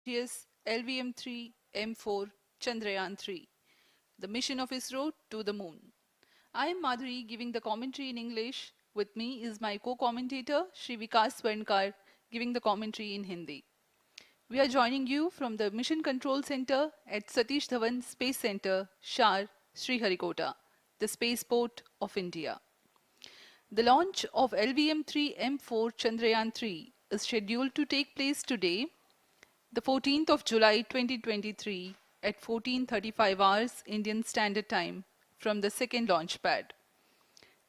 prestigious LVM3-M4 Chandrayaan-3, the mission of ISRO to the moon. I am Madhuri giving the commentary in English. With me is my co-commentator Shri Vikas Swarnkar giving the commentary in Hindi. We are joining you from the Mission Control Center at Satish Dhawan Space Center, Shar, Sriharikota, the spaceport of India. The launch of LVM3-M4 Chandrayaan-3 is scheduled to take place today, the 14th of July 2023 at 14:35 hours Indian Standard Time from the second launch pad.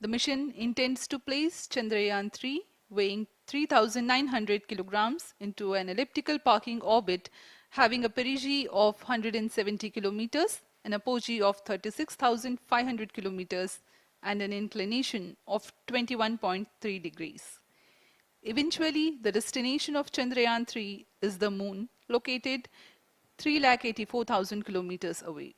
The mission intends to place Chandrayaan-3 weighing 3,900 kilograms into an elliptical parking orbit having a perigee of 170 kilometers, an apogee of 36,500 kilometers and an inclination of 21.3 degrees. Eventually, the destination of Chandrayaan-3 is the moon, located 384,000 kilometers away,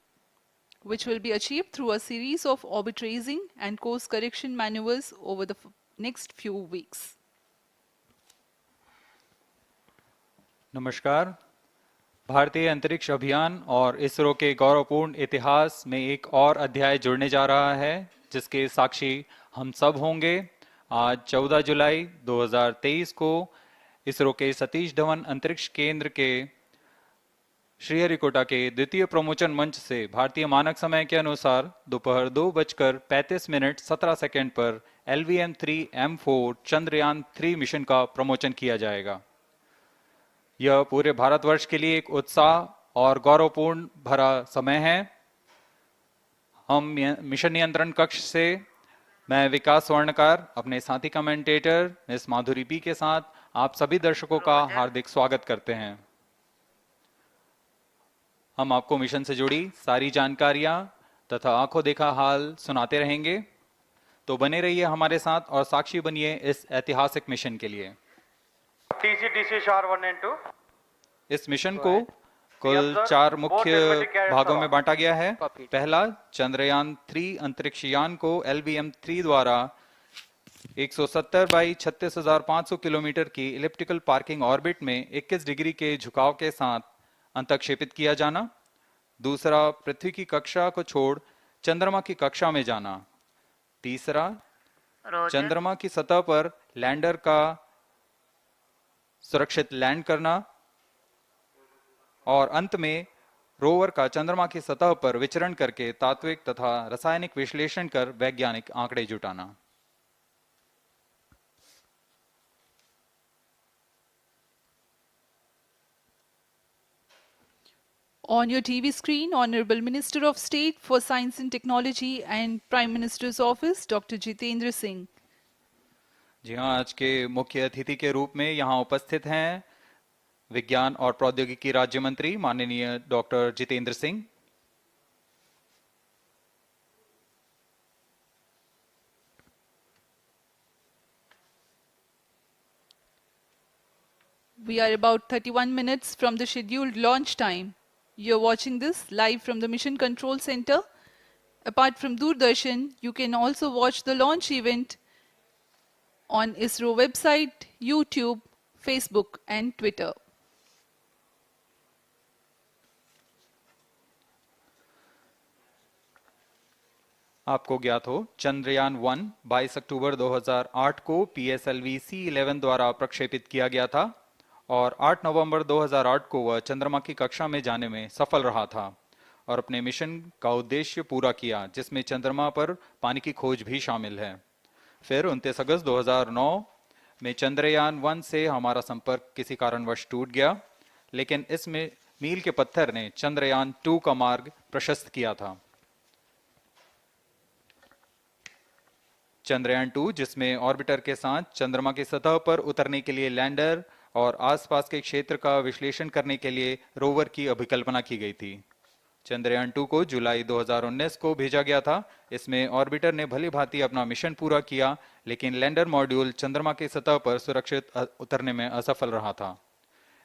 which will be achieved through a series of orbit raising and course correction maneuvers over the next few weeks. नमस्कार। भारतीय अंतरिक्ष अभियान और इसरो के गौरवपूर्ण इतिहास में एक और अध्याय जुड़ने जा रहा है, जिसके साक्षी हम सब होंगे। आज 14 जुलाई 2023 को इसरो के सतीश धवन अंतरिक्ष केंद्र के श्रीहरिकोटा के द्वितीय प्रमोचन मंच से भारतीय मानक समय के अनुसार दोपहर 2:35:17 पर LVM3-M4 चंद्रयान-3 मिशन का प्रमोचन किया जाएगा। यह पूरे भारतवर्ष के लिए एक उत्साह और गौरवपूर्ण भरा समय है। हम मिशन नियंत्रण कक्ष से मैं विकास स्वर्णकार, अपने साथी कमेंटेटर मिस माधुरी पी के साथ आप सभी दर्शकों का हार्दिक स्वागत करते हैं। हम आपको मिशन से जुड़ी सारी जानकारियां तथा आंखों देखा हाल सुनाते रहेंगे, तो बने रहिए हमारे साथ और साक्षी बनिए इस ऐतिहासिक मिशन के लिए। इस मिशन को कुल 4 मुख्य भागों में बांटा गया है। पहला, चंद्रयान-3 अंतरिक्ष यान को LVM-3 द्वारा 170 बाई 36,500 किलोमीटर की इलिप्टिकल पार्किंग ऑर्बिट में 21 डिग्री के झुकाव के साथ अंतक्षेपित किया जाना। दूसरा, पृथ्वी की कक्षा को छोड़ चंद्रमा की कक्षा में जाना। तीसरा, चंद्रमा की सतह पर लैंडर का सुरक्षित लैंड करना। और अंत में रोवर का चंद्रमा की सतह पर विचरण करके तात्विक तथा रासायनिक विश्लेषण कर वैज्ञानिक आंकड़े जुटाना। On your TV screen, Honorable Minister of State for Science and Technology and Prime Minister's Office, Dr. Jitendra Singh. जी हाँ, आज के मुख्य अतिथि के रूप में यहाँ उपस्थित हैं विज्ञान और प्रौद्योगिकी राज्य मंत्री माननीय doctor Jitendra Singh. We are about 31 minutes from the scheduled launch time. You're watching this live from the Mission Control Center. Apart from Doordarshan, you can also watch the launch event on ISRO website, YouTube, Facebook and Twitter. आपको ज्ञात हो, चंद्रयान-1 22 अक्टूबर 2008 को PSLV-C11 द्वारा प्रक्षेपित किया गया था और 8 नवंबर 2008 को वह चंद्रमा की कक्षा में जाने में सफल रहा था और अपने मिशन का उद्देश्य पूरा किया, जिसमें चंद्रमा पर पानी की खोज भी शामिल है। फिर 29 अगस्त 2009 में चंद्रयान-1 से हमारा संपर्क किसी कारणवश टूट गया, लेकिन इसमें मील के पत्थर ने चंद्रयान-2 का मार्ग प्रशस्त किया था। चंद्रयान-2, जिसमें ऑर्बिटर के साथ चंद्रमा की सतह पर उतरने के लिए लैंडर और आसपास के क्षेत्र का विश्लेषण करने के लिए रोवर की अभिकल्पना की गई थी। चंद्रयान-2 को जुलाई 2019 को भेजा गया था। इसमें ऑर्बिटर ने भली भांति अपना मिशन पूरा किया, लेकिन लैंडर मॉड्यूल चंद्रमा की सतह पर सुरक्षित उतरने में असफल रहा था।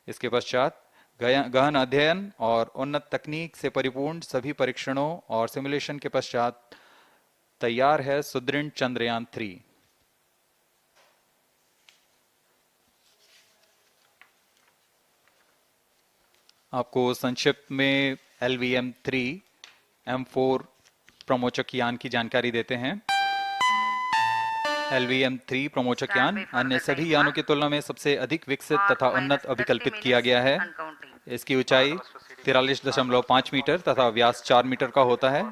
इसके पश्चात गहन अध्ययन और उन्नत तकनीक से परिपूर्ण सभी परीक्षणों और सिमुलेशन के पश्चात तैयार है सुदृढ़ चंद्रयान-3। आपको संक्षिप्त में LVM3-M4 प्रमोचक यान की जानकारी देते हैं। LVM3 प्रमोचक यान अन्य सभी यानों की तुलना में सबसे अधिक विकसित तथा उन्नत अभिकल्पित किया गया है। इसकी ऊंचाई 43.5 मीटर तथा व्यास 4 मीटर का होता है।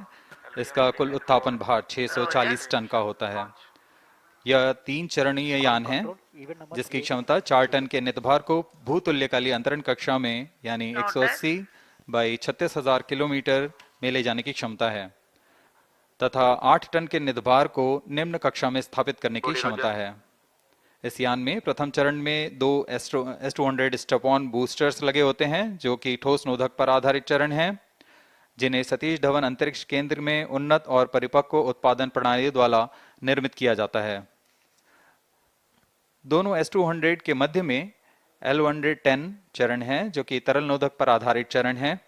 इसका कुल उत्थापन भार 640 टन का होता है। यह 3 चरणीय यान है जिसकी क्षमता 4 टन के नितभार को भूतुल्यकालीय अंतरण कक्षा में यानी 180 बाई 36,000 किलोमीटर में ले जाने की क्षमता है तथा 8 टन के नितभार को निम्न कक्षा में स्थापित करने की क्षमता है। इस यान में प्रथम चरण में 2 S200 स्टेप-ऑन बूस्टर्स लगे होते हैं जो कि ठोस नोदक पर आधारित चरण हैं, जिन्हें सतीश धवन अंतरिक्ष केंद्र में उन्नत और परिपक्व उत्पादन प्रणाली द्वारा निर्मित किया जाता है। दोनों S200 के मध्य में L110 चरण है जो कि तरल नोदक पर आधारित चरण है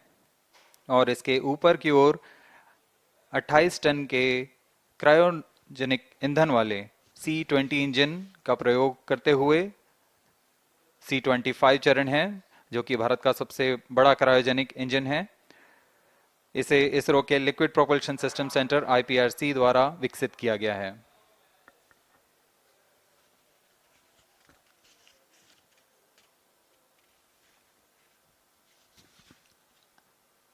और इसके ऊपर की ओर 28 टन के क्रायोजेनिक ईंधन वाले C20 इंजन का प्रयोग करते हुए C25 चरण है जो कि भारत का सबसे बड़ा क्रायोजेनिक इंजन है। इसे इसरो के liquid propulsion system centre IPRC द्वारा विकसित किया गया है।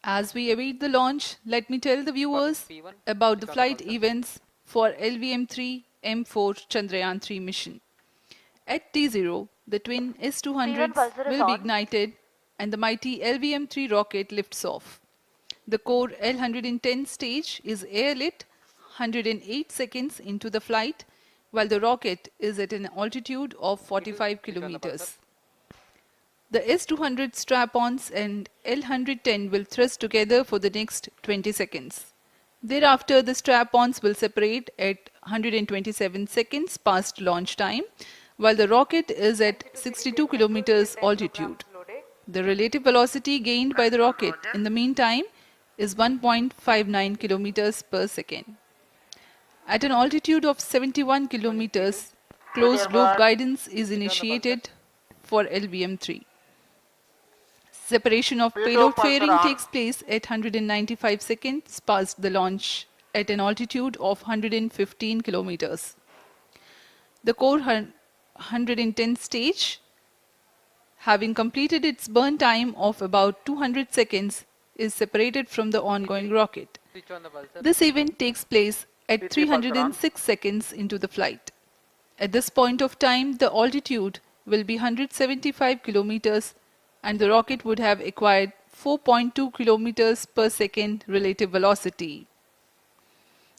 As we await the launch, let me tell the viewers about the flight events for LVM3-M4 Chandrayaan-3 mission. At T0, the twin S200s will be ignited and the mighty LVM-3 rocket lifts off. The core L110 stage is airlit 108 seconds into the flight, while the rocket is at an altitude of 45 kilometers. The S200 strap-ons and L110 will thrust together for the next 20 seconds. Thereafter, the strap-ons will separate at 127 seconds past launch time, while the rocket is at 62 kilometers altitude. The relative velocity gained by the rocket in the meantime is 1.59 kilometers per second. At an altitude of 71 kilometers, closed loop guidance is initiated for LVM3. Separation of payload fairing takes place at 195 seconds past the launch at an altitude of 115 kilometers. The core 110 stage, having completed its burn time of about 200 seconds, is separated from the ongoing rocket. This event takes place at 306 seconds into the flight. At this point of time, the altitude will be 175 kilometers and the rocket would have acquired 4.2 kilometers per second relative velocity.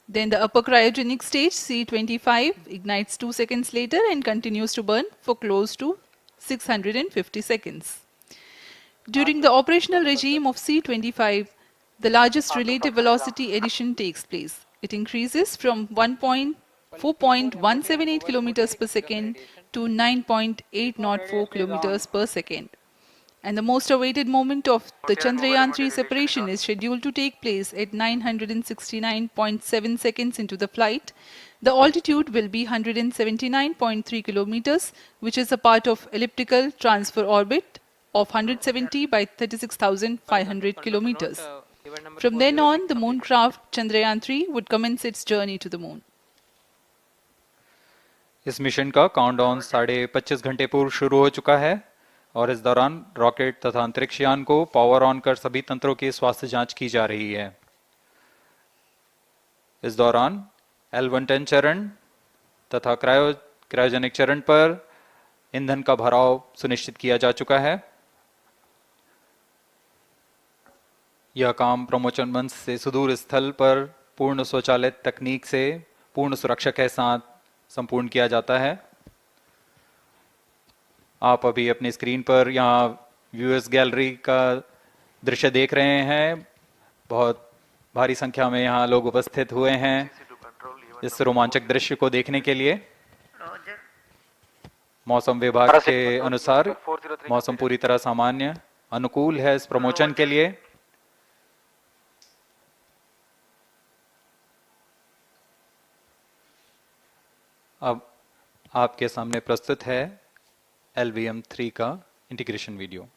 Then the upper cryogenic stage, C25, ignites 2 seconds later and continues to burn for close to 650 seconds. During the operational regime of C25, the largest relative velocity addition takes place. It increases from 4.178 kilometers per second to 9.804 kilometers per second. And the most awaited moment of the Chandrayaan-3 separation is scheduled to take place at 969.7 seconds into the flight. The altitude will be 179.3 kilometers, which is a part of elliptical transfer orbit of 170 by 36,500 kilometers. From then on, the mooncraft Chandrayaan-3 would commence its journey to the moon. इस mission का countdown 25.5 घंटे पूर्व शुरू हो चुका है और इस दौरान रॉकेट तथा अंतरिक्ष यान को पावर ऑन कर सभी तंत्रों की स्वास्थ्य जांच की जा रही है। इस दौरान L110 चरण तथा क्रायोजेनिक चरण पर ईंधन का भराव सुनिश्चित किया जा चुका है। यह काम प्रमोचन मंच से सुदूर स्थल पर पूर्ण स्वचालित तकनीक से पूर्ण सुरक्षा के साथ संपूर्ण किया जाता है। आप अभी अपनी स्क्रीन पर यहाँ व्यूअर्स गैलरी का दृश्य देख रहे हैं। बहुत भारी संख्या में यहाँ लोग उपस्थित हुए हैं इस रोमांचक दृश्य को देखने के लिए। मौसम विभाग के अनुसार मौसम पूरी तरह सामान्य अनुकूल है इस प्रमोचन के लिए। अब आपके सामने प्रस्तुत है LVM3 का integration video.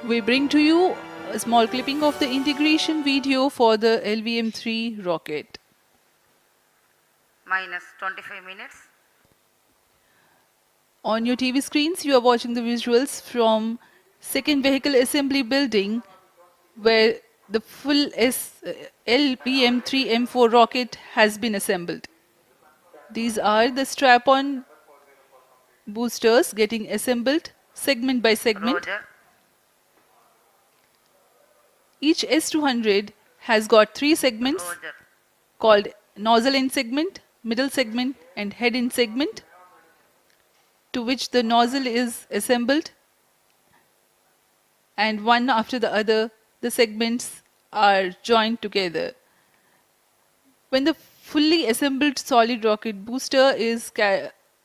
We bring to you a small clipping of the integration video for the LVM3 rocket. Minus 25 minutes. On your TV screens, you are watching the visuals from second vehicle assembly building where the full LVM3-M4 rocket has been assembled. These are the strap-on boosters getting assembled segment by segment. Roger. Each S200 has got 3 segments Roger. called nozzle end segment, middle segment and head end segment, to which the nozzle is assembled, and one after the other the segments are joined together. When the fully assembled solid rocket booster is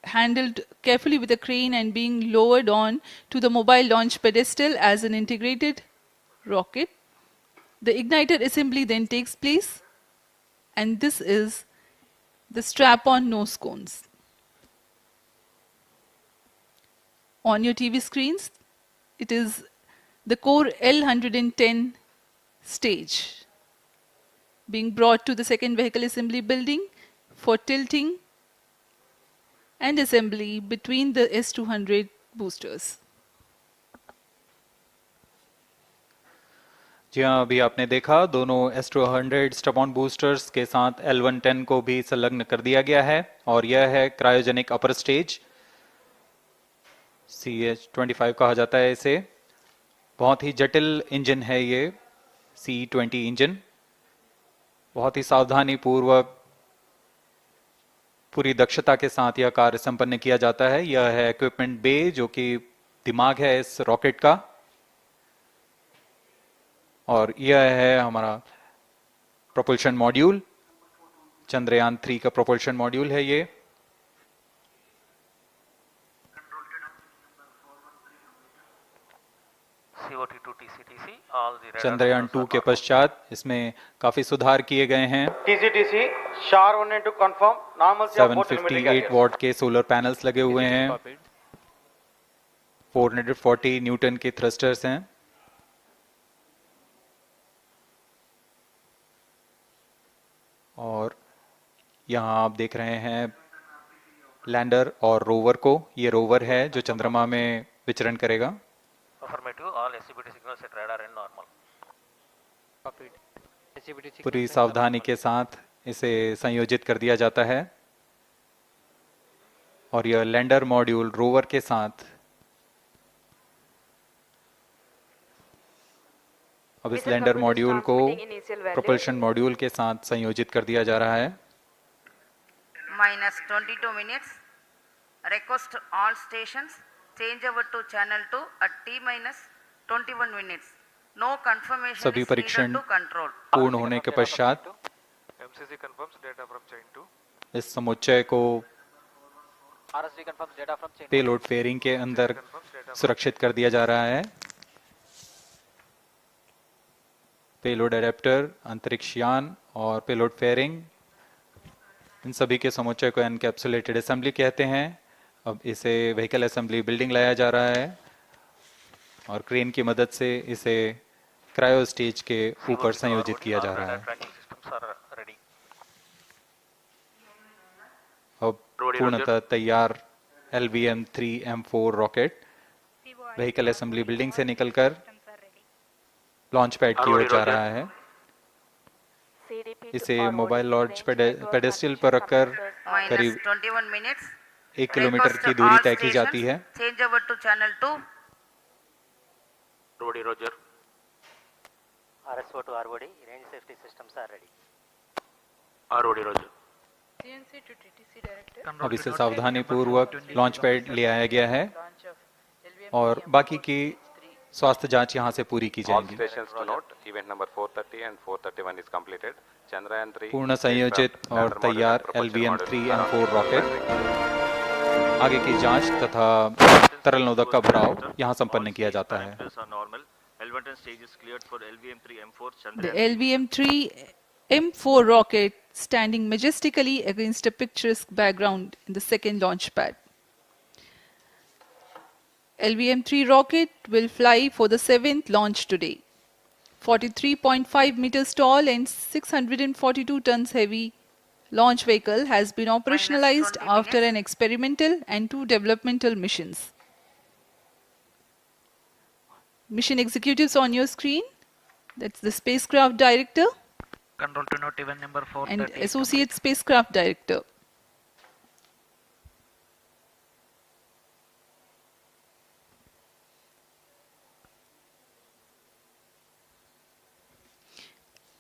handled carefully with a crane and being lowered on to the mobile launch pedestal as an integrated rocket, the igniter assembly then takes place, and this is the strap-on nose cones. On your TV screens, it is the core L110 stage being brought to the second vehicle assembly building for tilting and assembly between the S200 boosters. जी हाँ, अभी आपने देखा दोनों S200 stub-on boosters के साथ L110 को भी संलग्न कर दिया गया है और यह है क्रायोजेनिक अपर स्टेज, CH25 कहा जाता है इसे। बहुत ही जटिल इंजन है ये C20 इंजन। बहुत ही सावधानी पूर्वक पूरी दक्षता के साथ यह कार्य संपन्न किया जाता है। यह है इक्विपमेंट बे जो कि दिमाग है इस रॉकेट का, और यह है हमारा प्रोपल्शन मॉड्यूल, चंद्रयान 3 का प्रोपल्शन मॉड्यूल है ये। चंद्रयान 2 के पश्चात इसमें काफी सुधार किए गए हैं। TCTC SHAR 1 to confirm normalcy of both telemetry 758 carriers. What के सोलर पैनल्स लगे हुए हैं, 440 न्यूटन के थ्रस्टर्स हैं। और यहाँ आप देख रहे हैं लैंडर और रोवर को। ये रोवर है जो चंद्रमा में विचरण करेगा। पूरी सावधानी के साथ इसे संयोजित कर दिया जाता है और यह लैंडर मॉड्यूल रोवर के साथ अब इस लैंडर मॉड्यूल को प्रोपल्शन मॉड्यूल के साथ संयोजित कर दिया जा रहा है। Minus 22 minutes. Request all stations change over to channel 2 at T minus 21 minutes. No confirmation सभी is परीक्षण needed to control. पूर्ण होने के पश्चात MCC confirms data from chain 2. इस समुच्चय को RSV confirms data from chain. Payload fairing के अंदर सुरक्षित कर दिया जा रहा है। पेलोड एडेप्टर, अंतरिक्ष यान और पेलोड फेयरिंग, इन सभी के समुच्चय को एनकैप्सुलेटेड असेंबली कहते हैं। अब इसे व्हीकल असेंबली बिल्डिंग लाया जा रहा है और क्रेन की मदद से इसे क्रायो स्टेज के ऊपर संयोजित किया जा रहा है। अब पूर्णतः तैयार LVM3-M4 rocket vehicle assembly building से निकलकर लॉन्च पैड की ओर जा रहा है। इसे मोबाइल लॉन्च पेडेस्टल पर रखकर Minus करीब 21 minutes. 1 किलोमीटर Request की दूरी all तय की जाती है। stations change over to channel 2. Roger. RSO to ROD, range safety systems are ready. Roger. अब इसे सावधानी पूर्वक लॉन्च पैड ले आया गया है और बाकी की स्वास्थ्य जांच यहां से पूरी की All जाएगी। stations to note, event number 430 and 431 is completed. Chandrayaan 3 पूर्ण संयोजित और तैयार LVM3-M4 रॉकेट आगे की जांच तथा तरल नोदक का भराव यहां संपन्न किया जाता है। The LVM3-M4 rocket standing majestically against a picturesque background in the second launch pad. LVM-3 rocket will fly for the 7th launch today. 43.5 meters tall and 642 tons heavy launch vehicle has been operationalized 20 after minutes. an experimental and 2 developmental missions. Mission executives on your screen. That's the spacecraft director Control to note event number and 430 associate spacecraft director.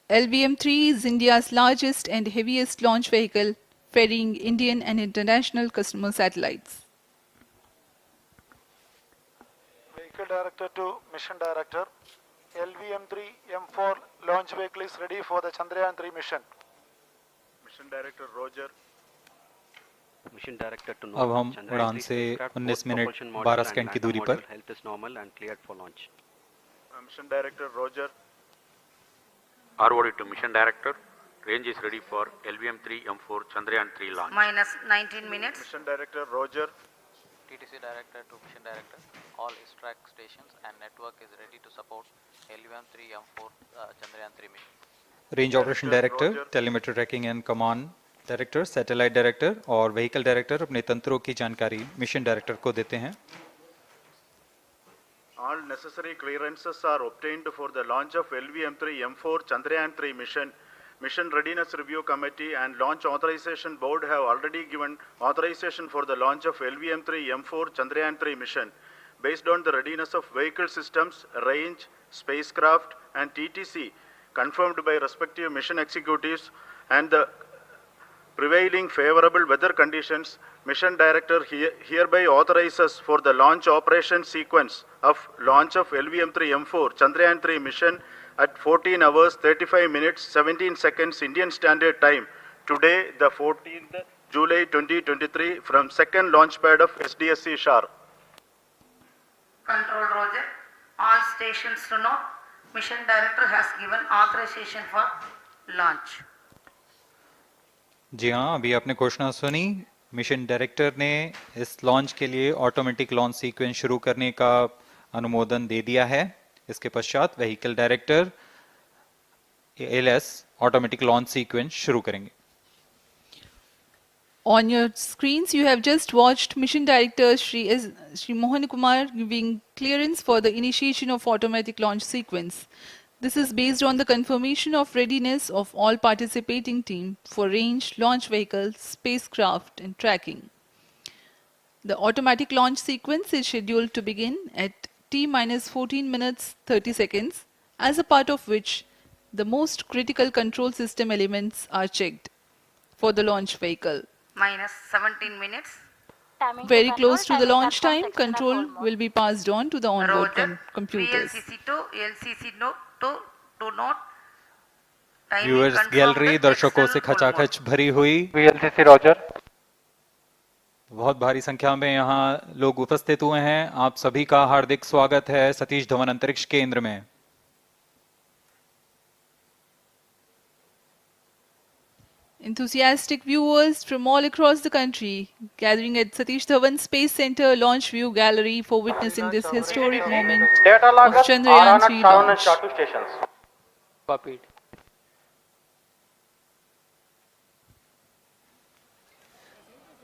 LVM-3 is India's largest and heaviest launch vehicle, ferrying Indian and international customer satellites. Vehicle Director to Mission Director. LVM3-M4 launch vehicle is ready for the Chandrayaan-3 mission. Mission Director Roger. Mission director to अब हम उड़ान से 19 minute 12 second की दूरी पर health is normal and cleared for launch Mission Director Roger. ROD to Mission Director. Range is ready for LVM3-M4 Chandrayaan-3 launch. Minus 19 minutes. Mission Director Roger. TTC Director to Mission Director. All track stations and network is ready to support LVM3-M4 Chandrayaan-3 mission. Range operation director, telemetry tracking and command director, satellite director और vehicle director अपने तंत्रों की जानकारी mission director को देते हैं. All necessary clearances are obtained for the launch of LVM3-M4 Chandrayaan-3 mission. Mission Readiness Review Committee and Launch Authorization Board have already given authorization for the launch of LVM3-M4 Chandrayaan-3 mission. Based on the readiness of vehicle systems, range, spacecraft and TTC confirmed by respective mission executives and the prevailing favorable weather conditions, Mission Director hereby authorizes for the launch operation sequence of launch of LVM3-M4 Chandrayaan-3 mission at 14 hours 35 minutes 17 seconds Indian Standard Time today, the 14th July 2023 from second launch pad of SDSC Shar. Control Roger. All stations to know. Mission Director has given authorization for launch. जी हाँ, अभी आपने घोषणा सुनी. Mission director ने इस launch के लिए automatic launch sequence शुरू करने का अनुमोदन दे दिया है. इसके पश्चात vehicle director LS automatic launch sequence शुरू करेंगे. On your screens, you have just watched Mission Director Shri Mohan Kumar giving clearance for the initiation of automatic launch sequence. This is based on the confirmation of readiness of all participating team for range, launch vehicles, spacecraft and tracking. The automatic launch sequence is scheduled to begin at T-14 minutes 30 seconds, as a part of which the most critical control system elements are checked for the launch vehicle. Minus 17 minutes. Very close to the launch time, control will be passed on to the onboard computers. VLCC to LCC to note. Timing viewers confirmed gallery दर्शकों से external full खचाखच भरी हुई. VLCC Roger. बहुत भारी संख्या में यहाँ लोग उपस्थित हुए हैं. आप सभी का हार्दिक स्वागत है सतीश धवन अंतरिक्ष केंद्र में. Enthusiastic viewers from all across the country gathering at Satish Dhawan Space Center Launch View Gallery for witnessing this historic moment Data of loggers are on Chandrayaan-3 at 7 and launch. Shatu stations. Copied.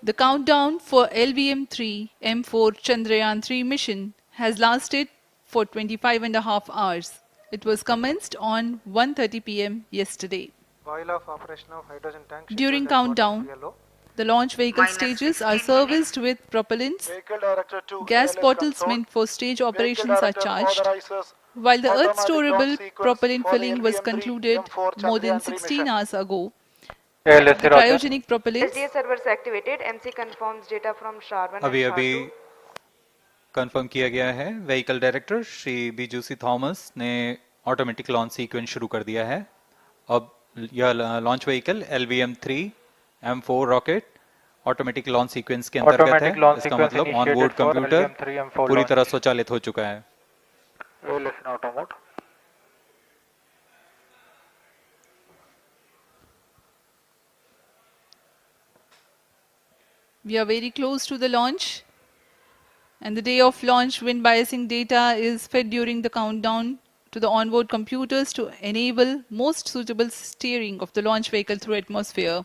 The countdown for LVM3-M4 Chandrayaan-3 mission has lasted for 25.5 hours. It was commenced on 1:30 p.m. yesterday. While of operation of hydrogen tank. During countdown, the launch vehicle stages are serviced with propellants. Vehicle Director to Gas ALS bottles control. meant for stage Vehicle operations are Director charged, authorizes while the automatic Earth-storable launch sequence propellant for the filling was LVM3 concluded M4 more than Chandrayaan-3 16 mission. hours ago. LSC The Roger. cryogenic propellants SDA servers activated. MC confirms data from SHAR1 and अभी अभी SHAR2. Confirm किया गया है. Vehicle director Shri बीजूसी Thomas ने automatic launch sequence शुरू कर दिया है. अब यह launch vehicle LVM3-M4 rocket automatic launch sequence के अंतर्गत है. इसका मतलब ऑन बोर्ड कंप्यूटर पूरी तरह स्वचालित हो चुका है. Listen auto mode. We are very close to the launch. And the day of launch, wind biasing data is fed during the countdown to the onboard computers to enable most suitable steering of the launch vehicle through atmosphere.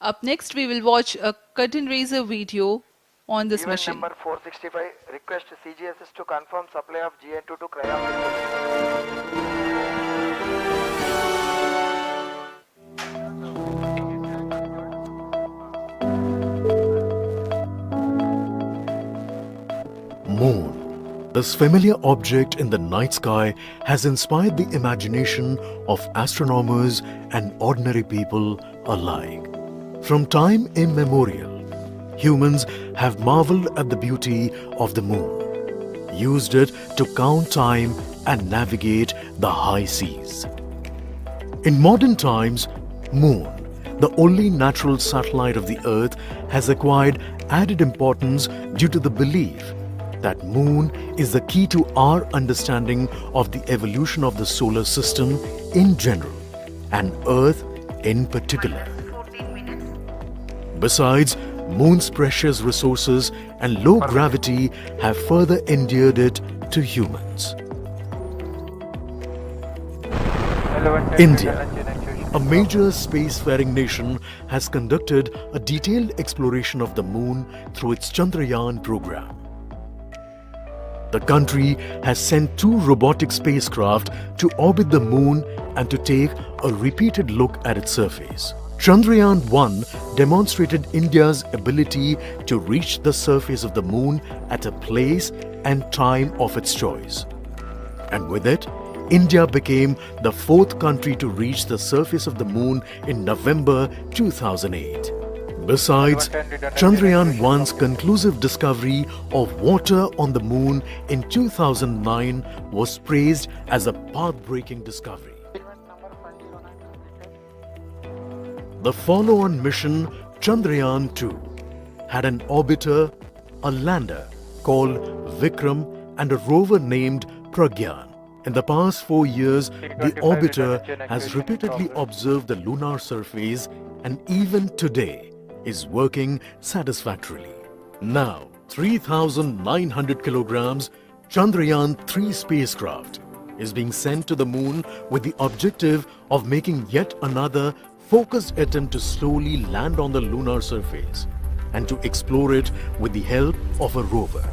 Up next, we will watch a curtain raiser video on this Event mission. number 465, request CGSS to confirm supply of GN2 to Cryo. Moon. This familiar object in the night sky has inspired the imagination of astronomers and ordinary people alike. From time immemorial, humans have marveled at the beauty of the moon, used it to count time and navigate the high seas. In modern times, Moon, the only natural satellite of the Earth, has acquired added importance due to the belief that Moon is the key to our understanding of the evolution of the solar system in general and Earth in particular. Besides, Moon's precious resources and low gravity have further endeared it to humans. India, a major spacefaring nation, has conducted a detailed exploration of the Moon through its Chandrayaan program. The country has sent 2 robotic spacecraft to orbit the Moon and to take a repeated look at its surface. Chandrayaan-1 demonstrated India's ability to reach the surface of the Moon at a place and time of its choice. And with it, India became the 4th country to reach the surface of the Moon in November 2008. Besides, Chandrayaan-1's conclusive discovery of water on the Moon in 2009 was praised as a path-breaking discovery. The follow-on mission, Chandrayaan-2, had an orbiter, a lander called Vikram, and a rover named Pragyan. In the past 4 years, the orbiter has repeatedly observed the lunar surface and even today is working satisfactorily. Now, 3,900 kilograms Chandrayaan-3 spacecraft is being sent to the Moon with the objective of making yet another focused attempt to slowly land on the lunar surface and to explore it with the help of a rover.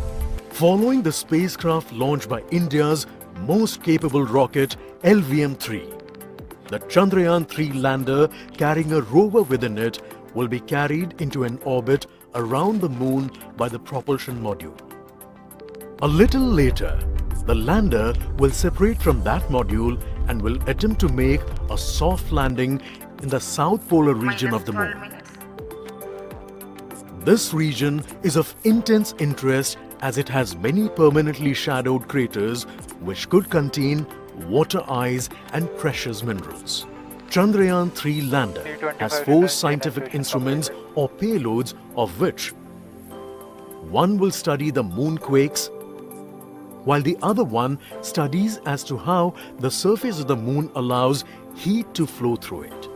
Following the spacecraft launched by India's most capable rocket LVM3, the Chandrayaan-3 lander carrying a rover within it will be carried into an orbit around the Moon by the propulsion module. A little later, the lander will separate from that module and will attempt to make a soft landing in the south polar region of the Moon. This region is of intense interest as it has many permanently shadowed craters which could contain water ice and precious minerals. Chandrayaan-3 lander has 4 scientific instruments or payloads, of which one will study the moonquakes, while the other one studies as to how the surface of the Moon allows heat to flow through it.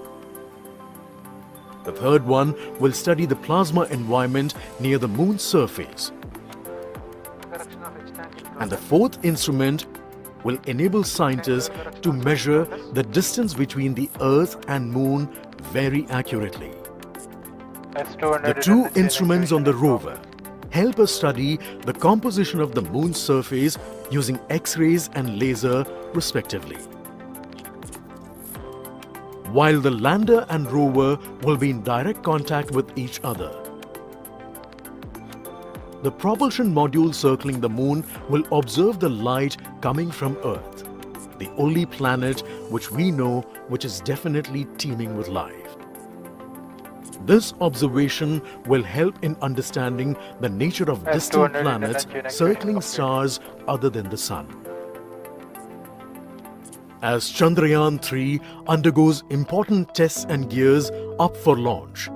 The third one will study the plasma environment near the Moon's surface. And the 4th instrument will enable scientists to measure the distance between the Earth and Moon very accurately. The 2 instruments on the rover help us study the composition of the Moon's surface using X-rays and laser respectively. While the lander and rover will be in direct contact with each other. The propulsion module circling the Moon will observe the light coming from Earth, the only planet which we know which is definitely teeming with life. This observation will help in understanding the nature of distant planets circling stars other than the Sun. As Chandrayaan-3 undergoes important tests and gears up for launch,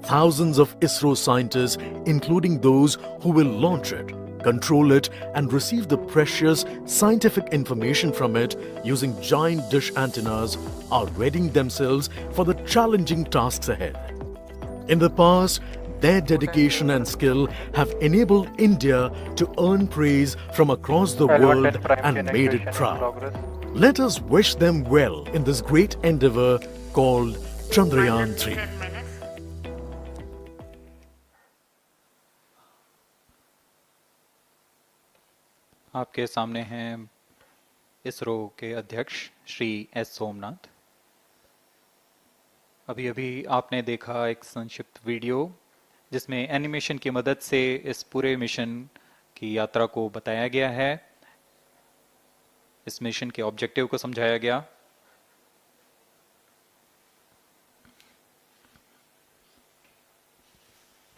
thousands of ISRO scientists, including those who will launch it, control it and receive the precious scientific information from it using giant dish antennas, are readying themselves for the challenging tasks ahead. In the past, Their dedication and skill have enabled India to earn praise from across the world and made it proud. Let us wish them well in this great endeavor called Chandrayaan-3. 10 minutes. आपके सामने हैं इसरो के अध्यक्ष Shri S Somnath. अभी अभी आपने देखा एक संक्षिप्त वीडियो जिसमें एनिमेशन की मदद से इस पूरे मिशन की यात्रा को बताया गया है, इस मिशन के ऑब्जेक्टिव को समझाया गया।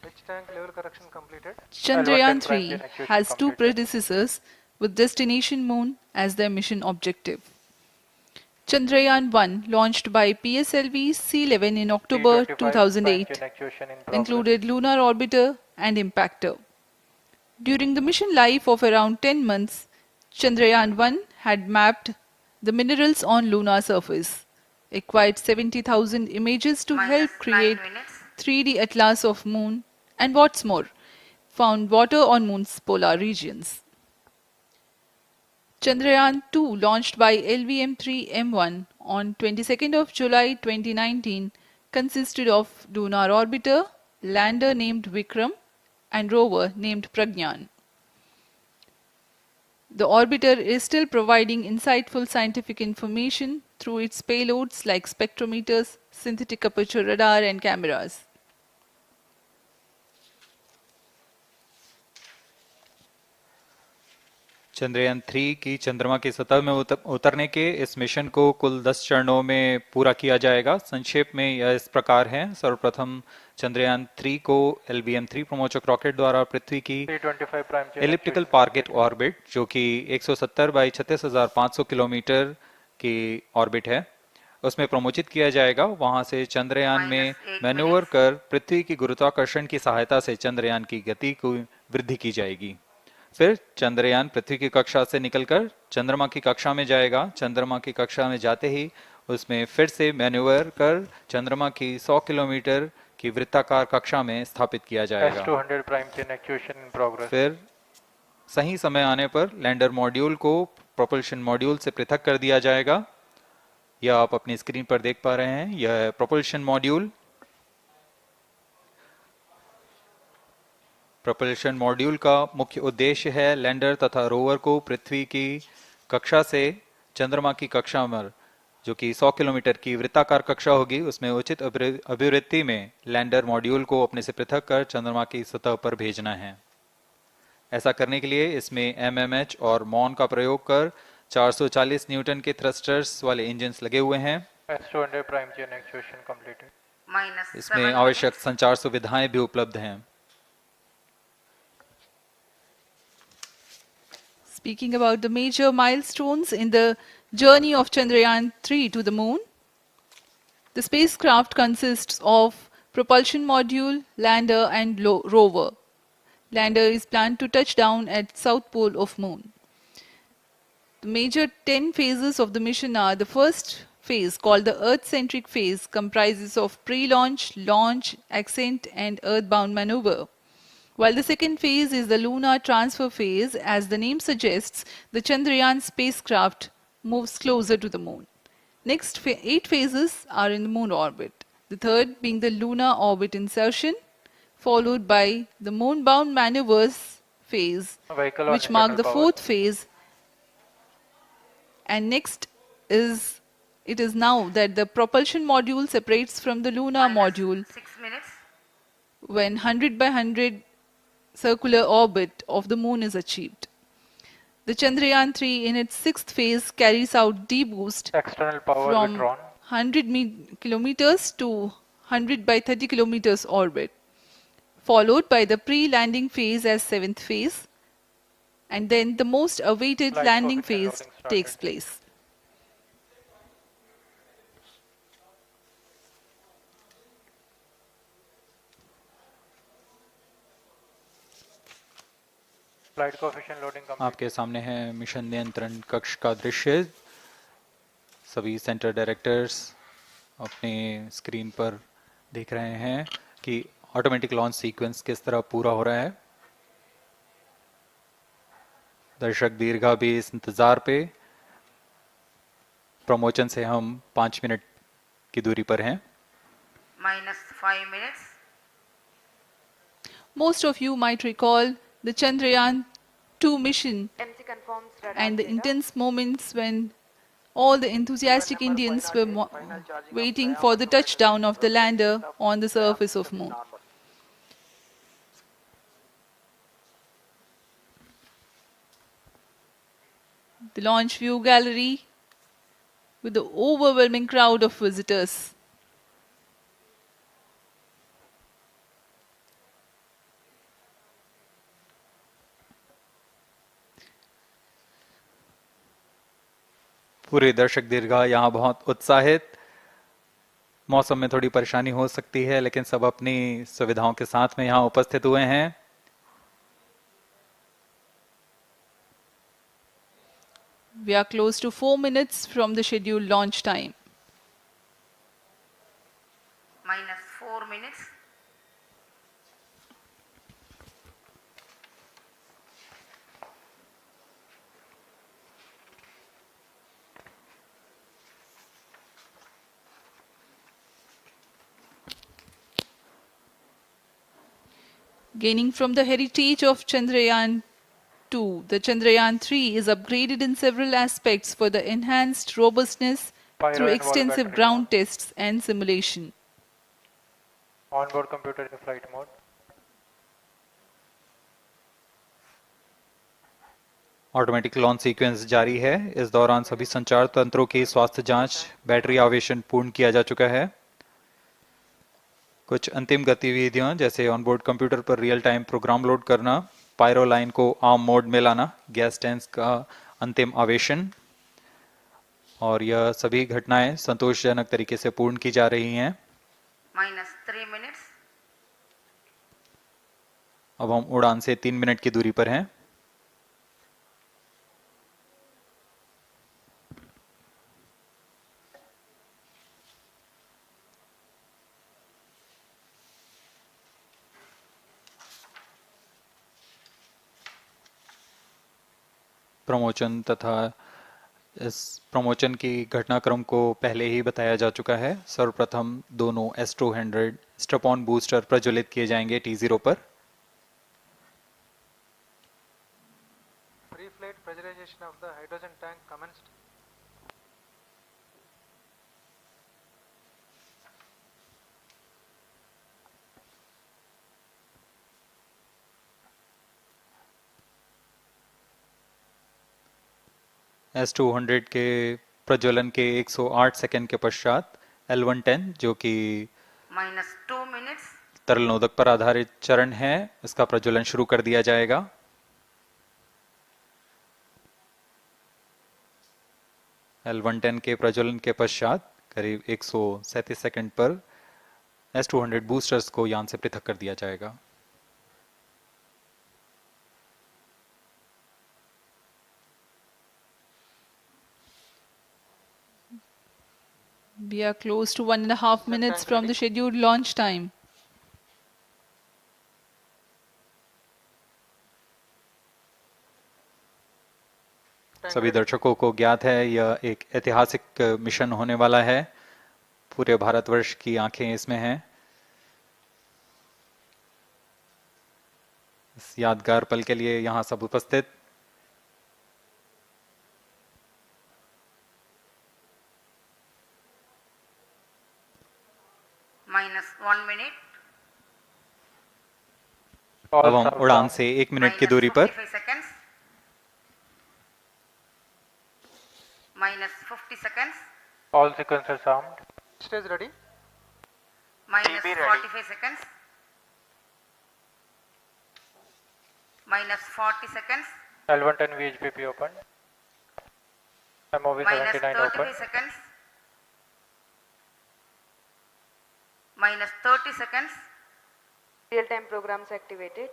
Which tank level correction completed? Chandrayaan-3 has two predecessors with destination moon as their mission objective. Chandrayaan-1, launched by PSLV C-11 in October 2008, included lunar orbiter and impactor. During the mission life of around 10 months, Chandrayaan-1 had mapped the minerals on lunar surface, acquired 70,000 images to help create 3D atlas of moon, and what's more, found water on moon's polar regions. Chandrayaan-2, launched by LVM3-M1 on 22nd of July 2019, consisted of lunar orbiter, lander named Vikram, and rover named Pragyan. The orbiter is still providing insightful scientific information through its payloads like spectrometers, synthetic aperture radar, and cameras. Chandrayaan 3 की चंद्रमा की सतह में उतरने के इस mission को कुल 10 चरणों में पूरा किया जाएगा। संक्षेप में यह इस प्रकार है। सर्वप्रथम चंद्रयान 3 को LVM3 प्रमोचक रॉकेट द्वारा पृथ्वी की एलिप्टिकल टारगेट ऑर्बिट, जो कि 170 बाई 36,500 किलोमीटर की ऑर्बिट है, उसमें प्रमोचित किया जाएगा। वहां से चंद्रयान में मैन्यूवर कर पृथ्वी की गुरुत्वाकर्षण की सहायता से चंद्रयान की गति को वृद्धि की जाएगी। फिर चंद्रयान पृथ्वी की कक्षा से निकलकर चंद्रमा की कक्षा में जाएगा। चंद्रमा की कक्षा में जाते ही उसमें फिर से मैन्यूवर कर चंद्रमा की 100 किलोमीटर की वृत्ताकार कक्षा में स्थापित किया जाएगा। फिर सही समय आने पर लैंडर मॉड्यूल को प्रोपल्शन मॉड्यूल से पृथक कर दिया जाएगा। यह आप अपनी स्क्रीन पर देख पा रहे हैं, यह प्रोपल्शन मॉड्यूल। प्रोपल्शन मॉड्यूल का मुख्य उद्देश्य है लैंडर तथा रोवर को पृथ्वी की कक्षा से चंद्रमा की कक्षा में, जो कि 100 किलोमीटर की वृत्ताकार कक्षा होगी, उसमें उचित अभिवृत्ति में लैंडर मॉड्यूल को अपने से पृथक कर चंद्रमा की सतह पर भेजना है। ऐसा करने के लिए इसमें MMH और मॉन का प्रयोग कर 440 न्यूटन के थ्रस्टर्स वाले इंजन्स लगे हुए हैं। इसमें आवश्यक संचार सुविधाएं भी उपलब्ध हैं। Speaking about the major milestones in the journey of Chandrayaan-3 to the moon, the spacecraft consists of propulsion module, lander, and rover. Lander is planned to touch down at south pole of moon. The major 10 phases of the mission are: the first phase, called the Earth-centric phase, comprises of pre-launch, launch, ascent, and earthbound maneuver. While the second phase is the lunar transfer phase, as the name suggests, the Chandrayaan spacecraft moves closer to the moon. Next 8 phases are in the moon orbit, the third being the lunar orbit insertion, followed by the moon-bound maneuvers phase, which mark the fourth phase. And next it is now that the propulsion module separates from the lunar module 6 minutes. when 100 by 100 circular orbit of the moon is achieved. The Chandrayaan-3 in its 6th phase carries out D-boost from 100 kilometers to 100 by 30 kilometers orbit, followed by the pre-landing phase as 7th phase, and then the most awaited landing phase takes place. आपके सामने है mission नियंत्रण कक्ष का दृश्य। सभी centre directors अपने screen पर देख रहे हैं कि ऑटोमेटिक लॉन्च सीक्वेंस किस तरह पूरा हो रहा है। दर्शक दीर्घा भी इस इंतजार पे। प्रमोशन से हम 5 मिनट की दूरी पर हैं। -5 minutes. Most of you might recall the Chandrayaan-2 mission MC confirms radar and the data. intense moments when all the enthusiastic Indians were waiting for the touchdown of the lander on the surface of Moon. The launch view gallery with the overwhelming crowd of visitors. पूरे दर्शक दीर्घा यहाँ बहुत उत्साहित। मौसम में थोड़ी परेशानी हो सकती है, लेकिन सब अपनी सुविधाओं के साथ में यहाँ उपस्थित हुए हैं। We are close to 4 minutes from the scheduled launch time. -4 minutes. Gaining from the heritage of Chandrayaan-2, the Chandrayaan-3 is upgraded in several aspects for the enhanced robustness through extensive ground tests and simulation. Onboard computer in flight mode. Automatic launch sequence जारी है। इस दौरान सभी संचार तंत्रों की स्वास्थ्य जांच, बैटरी आवेशन पूर्ण किया जा चुका है। कुछ अंतिम गतिविधियां जैसे ऑनबोर्ड कंप्यूटर पर रियल टाइम प्रोग्राम लोड करना, पायरो लाइन को आर्म मोड में लाना, गैस टैंक का अंतिम आवेशन, और यह सभी घटनाएं संतोषजनक तरीके से पूर्ण की जा रही हैं। -3 minutes. अब हम उड़ान से 3 मिनट की दूरी पर हैं। प्रमोशन तथा इस प्रमोशन की घटनाक्रम को पहले ही बताया जा चुका है। सर्वप्रथम दोनों S200 स्ट्रप-ऑन बूस्टर प्रज्वलित किए जाएंगे T0 पर। Pre-flight pressurization of the hydrogen tank commenced. S200 के प्रज्वलन के 108 सेकंड के पश्चात L110 जो कि -2 minutes. तरल नोदक पर आधारित चरण है, इसका प्रज्वलन शुरू कर दिया जाएगा। L110 के प्रज्वलन के पश्चात करीब 137 सेकंड पर S200 बूस्टर्स को यान से पृथक कर दिया जाएगा। We are close to 1.5 minutes from the scheduled launch time. सभी दर्शकों को ज्ञात है यह एक ऐतिहासिक मिशन होने वाला है। पूरे भारतवर्ष की आंखें इसमें हैं। इस यादगार पल के लिए यहाँ सब उपस्थित। -1 minute. अब हम उड़ान से 1 मिनट की दूरी पर। -45 seconds. -50 seconds. All sequencers armed. Stage ready. -45 seconds. -40 seconds. L110 VHPP open. MOV 79 open. -33 seconds. -30 seconds. Real-time programs activated.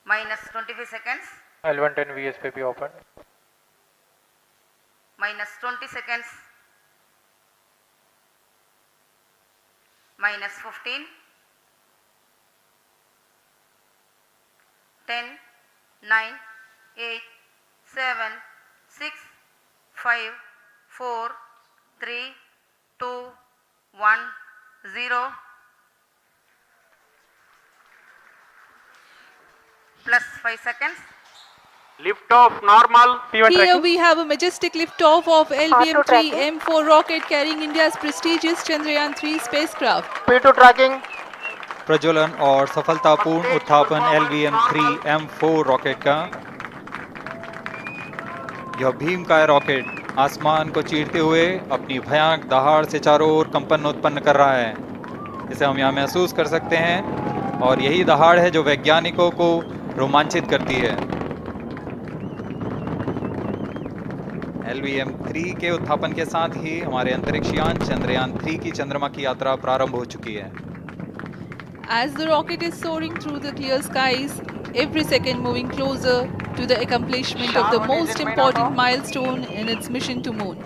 -25 seconds. L110 VSPP open. -20 seconds. -15. 10, 9, 8, 7, 6, 5, 4, 3, 2, 1, 0. Plus 5 seconds. Lift off normal. Here we have a majestic liftoff of LVM3-M4 rocket carrying India's prestigious Chandrayaan-3 spacecraft. P2 tracking. प्रज्वलन और सफलतापूर्ण उत्थापन LVM3-M4 rocket का। यह भीमकाय rocket आसमान को चीरते हुए अपनी भयानक दहाड़ से चारों ओर कंपन उत्पन्न कर रहा है। इसे हम यहाँ महसूस कर सकते हैं और यही दहाड़ है जो वैज्ञानिकों को रोमांचित करती है। LVM3 के उत्थापन के साथ ही हमारे अंतरिक्ष यान चंद्रयान-3 की चंद्रमा की यात्रा प्रारंभ हो चुकी है। As the rocket is soaring through the clear skies, every second moving closer to the accomplishment of the most important milestone in its mission to moon.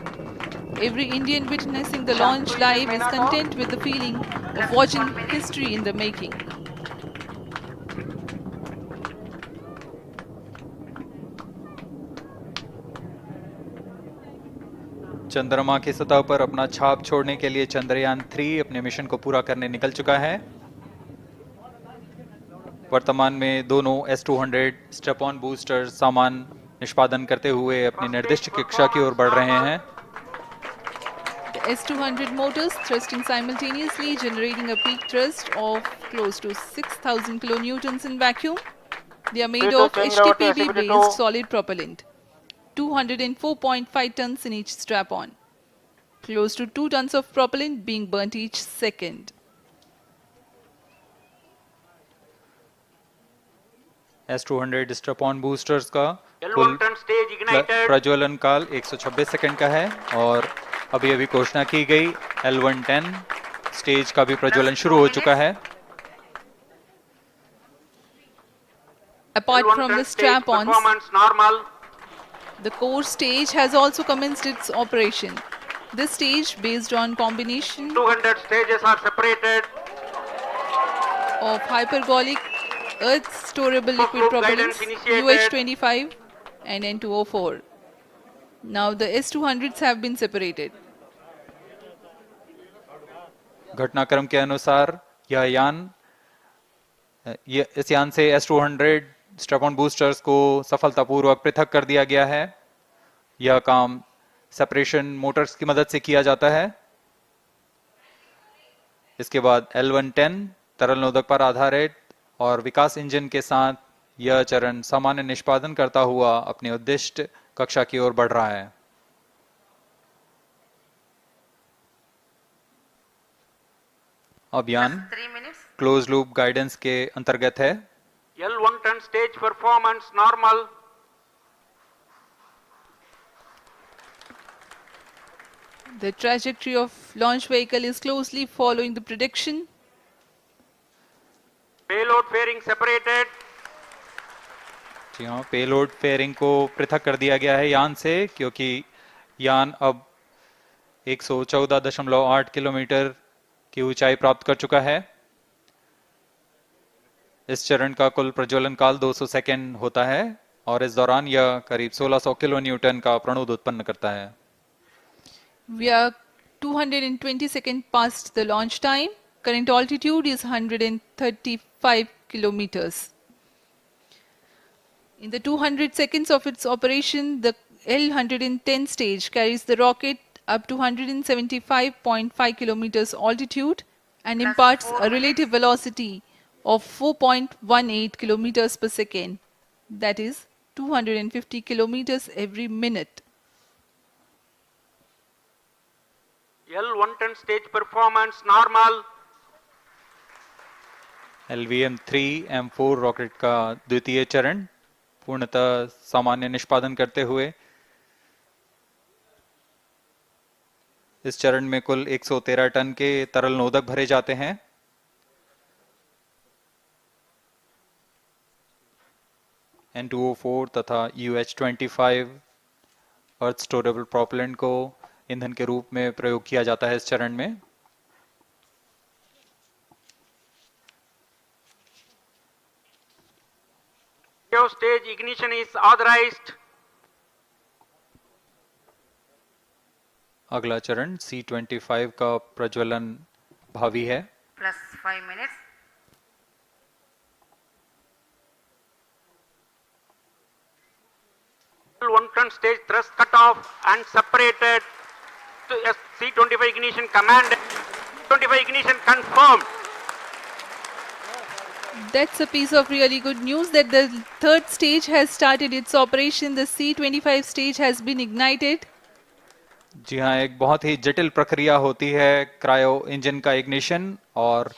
Every Indian witnessing the launch live is content with the feeling of watching history in the making. चंद्रमा की सतह पर अपना छाप छोड़ने के लिए चंद्रयान-3 अपने मिशन को पूरा करने निकल चुका है। वर्तमान में दोनों S200 स्टेप ऑन बूस्टर सामान निष्पादन करते हुए अपनी निर्दिष्ट कक्षा की ओर बढ़ रहे हैं। The S200 motors thrusting simultaneously, generating a peak thrust of close to 6,000 kilonewtons in vacuum. They are made of HTPB-based solid propellant. 204.5 tons in each strap-on. Close to 2 tons of propellant being burnt each second. S200 strap-on boosters का कुल प्रज्वलन काल 126 second का है और अभी अभी घोषणा की गई L110 स्टेज का भी प्रज्वलन शुरू हो चुका है। Apart from the strap-ons, the core stage has also commenced its operation. This stage, based on combination 200 stages are separated of hypergolic earth storable liquid propellants UH25 and N2O4. Now the S200s have been separated. घटनाक्रम के अनुसार इस यान से S200 strap-on boosters को सफलतापूर्वक पृथक कर दिया गया है। यह काम सेपरेशन मोटर्स की मदद से किया जाता है। इसके बाद L110 तरल नोदक पर आधारित और विकास इंजन के साथ यह चरण सामान्य निष्पादन करता हुआ अपनी उद्दिष्ट कक्षा की ओर बढ़ रहा है। अभियान क्लोज लूप गाइडेंस के अंतर्गत है। L110 stage performance normal. The trajectory of launch vehicle is closely following the prediction. Payload fairing separated. जी हाँ, पेलोड फेयरिंग को पृथक कर दिया गया है यान से, क्योंकि यान अब 114.8 किलोमीटर की ऊंचाई प्राप्त कर चुका है। इस चरण का कुल प्रज्वलन काल 200 सेकेंड होता है और इस दौरान यह करीब 1600 किलो न्यूटन का प्रणोद उत्पन्न करता है। We are 220 seconds past the launch time. Current altitude is 135 kilometers. In the 200 seconds of its operation, the L110 stage carries the rocket up to 175.5 kilometers altitude and imparts a relative velocity of 4.18 kilometers per second, that is 250 kilometers every minute. L110 stage performance normal. LVM3-M4 rocket का द्वितीय चरण पूर्णतः सामान्य निष्पादन करते हुए इस चरण में कुल 113 टन के तरल नोदक भरे जाते हैं। N2O4 तथा UH25 अर्थ स्टोरेबल प्रोपेलेंट को ईंधन के रूप में प्रयोग किया जाता है इस चरण में। Cryo stage ignition is authorized. अगला चरण C25 का प्रज्वलन भावी है। Plus 5 minutes. One ton stage thrust cut off and separated to C25 ignition command. 25 ignition confirmed. That's a piece of really good news that the third stage has started its operation. The C25 stage has been ignited. जी हाँ, एक बहुत ही जटिल प्रक्रिया होती है cryo engine का ignition, और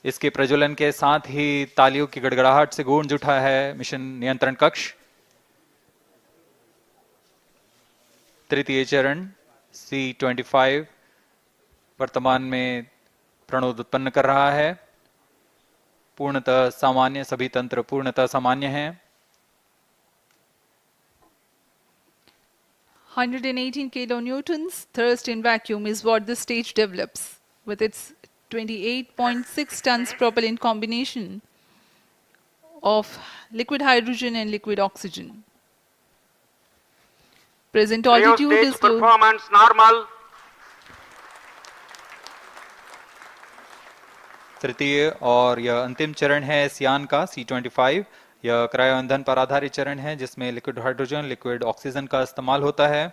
इसके प्रज्वलन के साथ ही तालियों की गड़गड़ाहट से गूंज उठा है मिशन नियंत्रण कक्ष। तृतीय चरण C25 वर्तमान में प्रणोद उत्पन्न कर रहा है। पूर्णतः सामान्य, सभी तंत्र पूर्णतः सामान्य हैं। 118 kilonewtons thrust in vacuum is what the stage develops with its 28.6 tons propellant combination of liquid hydrogen and liquid oxygen. Present altitude is performance normal. तृतीय और यह अंतिम चरण है इस यान का C25। यह क्रायो ईंधन पर आधारित चरण है जिसमें लिक्विड हाइड्रोजन, लिक्विड ऑक्सीजन का इस्तेमाल होता है।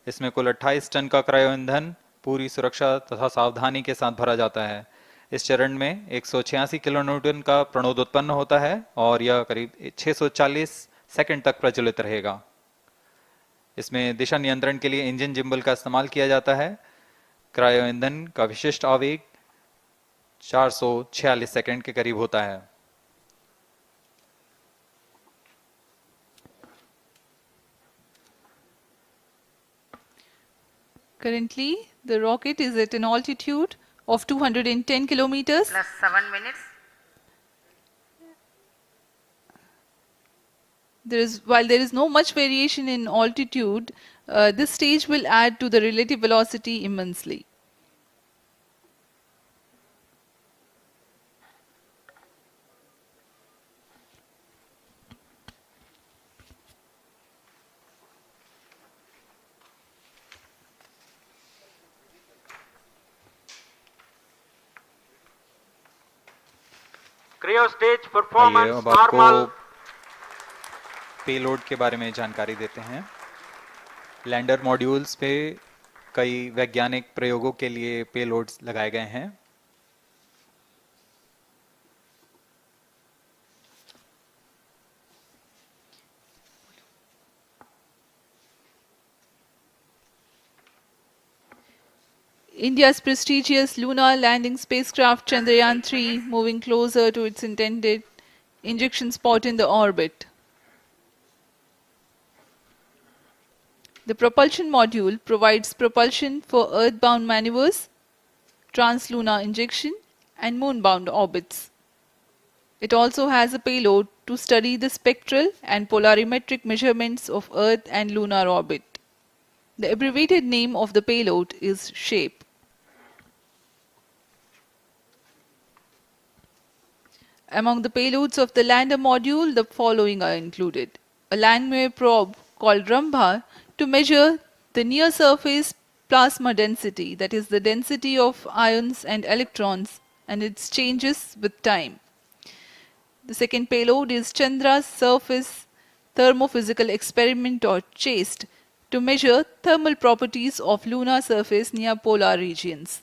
इसमें कुल 28 टन का क्रायो ईंधन पूरी सुरक्षा तथा सावधानी के साथ भरा जाता है। इस चरण में 186 किलोन्यूटन का प्रणोद उत्पन्न होता है और यह करीब 640 सेकंड तक प्रज्वलित रहेगा। इसमें दिशा नियंत्रण के लिए इंजन जिम्बल का इस्तेमाल किया जाता है। क्रायो ईंधन का विशिष्ट आवेग 446 सेकंड के करीब होता है। Currently, the rocket is at an altitude of 210 kilometers. Plus 7 minutes. While there is no much variation in altitude, this stage will add to the relative velocity immensely. Cryo stage आइए performance अब आपको normal. Payload के बारे में जानकारी देते हैं। Lander modules पे कई वैज्ञानिक प्रयोगों के लिए पेलोड्स लगाए गए हैं। India's prestigious lunar landing spacecraft Chandrayaan-3 moving closer to its intended injection spot in the orbit. The propulsion module provides propulsion for earthbound maneuvers, translunar injection, and moonbound orbits. It also has a payload to study the spectral and polarimetric measurements of Earth and lunar orbit. The abbreviated name of the payload is SHAPE. Among the payloads of the lander module, the following are included. A landwehr probe called Rambha to measure the near-surface plasma density, that is the density of ions and electrons, and its changes with time. The second payload is Chandra's Surface Thermophysical Experiment, or CHAST, to measure thermal properties of lunar surface near polar regions.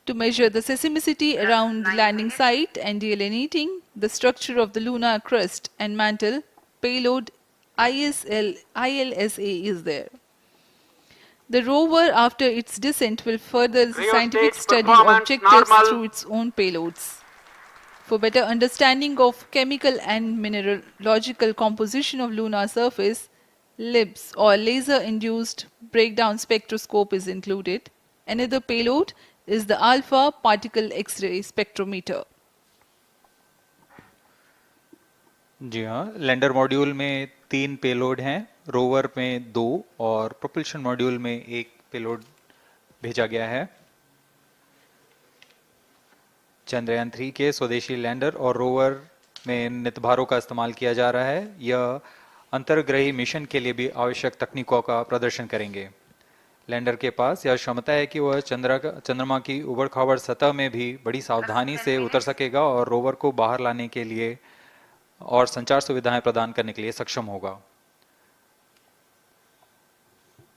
To measure the seismicity around the landing site and delineating the structure of the lunar crust and mantle, payload ILSA is there. The rover, after its descent, will further the scientific study objectives through its own payloads. For better understanding of chemical and mineralogical composition of lunar surface, LIBS, or laser-induced breakdown spectroscope, is included. Another payload is the alpha particle X-ray spectrometer. जी हाँ, lander module में 3 payload हैं, rover में 2 और propulsion module में 1 payload भेजा गया है। चंद्रयान 3 के स्वदेशी लैंडर और रोवर में नितभारों का इस्तेमाल किया जा रहा है। यह अंतर्ग्रही मिशन के लिए भी आवश्यक तकनीकों का प्रदर्शन करेंगे। लैंडर के पास यह क्षमता है कि वह चंद्रमा की उबड़-खाबड़ सतह में भी बड़ी सावधानी से उतर सकेगा और रोवर को बाहर लाने के लिए और संचार सुविधाएं प्रदान करने के लिए सक्षम होगा।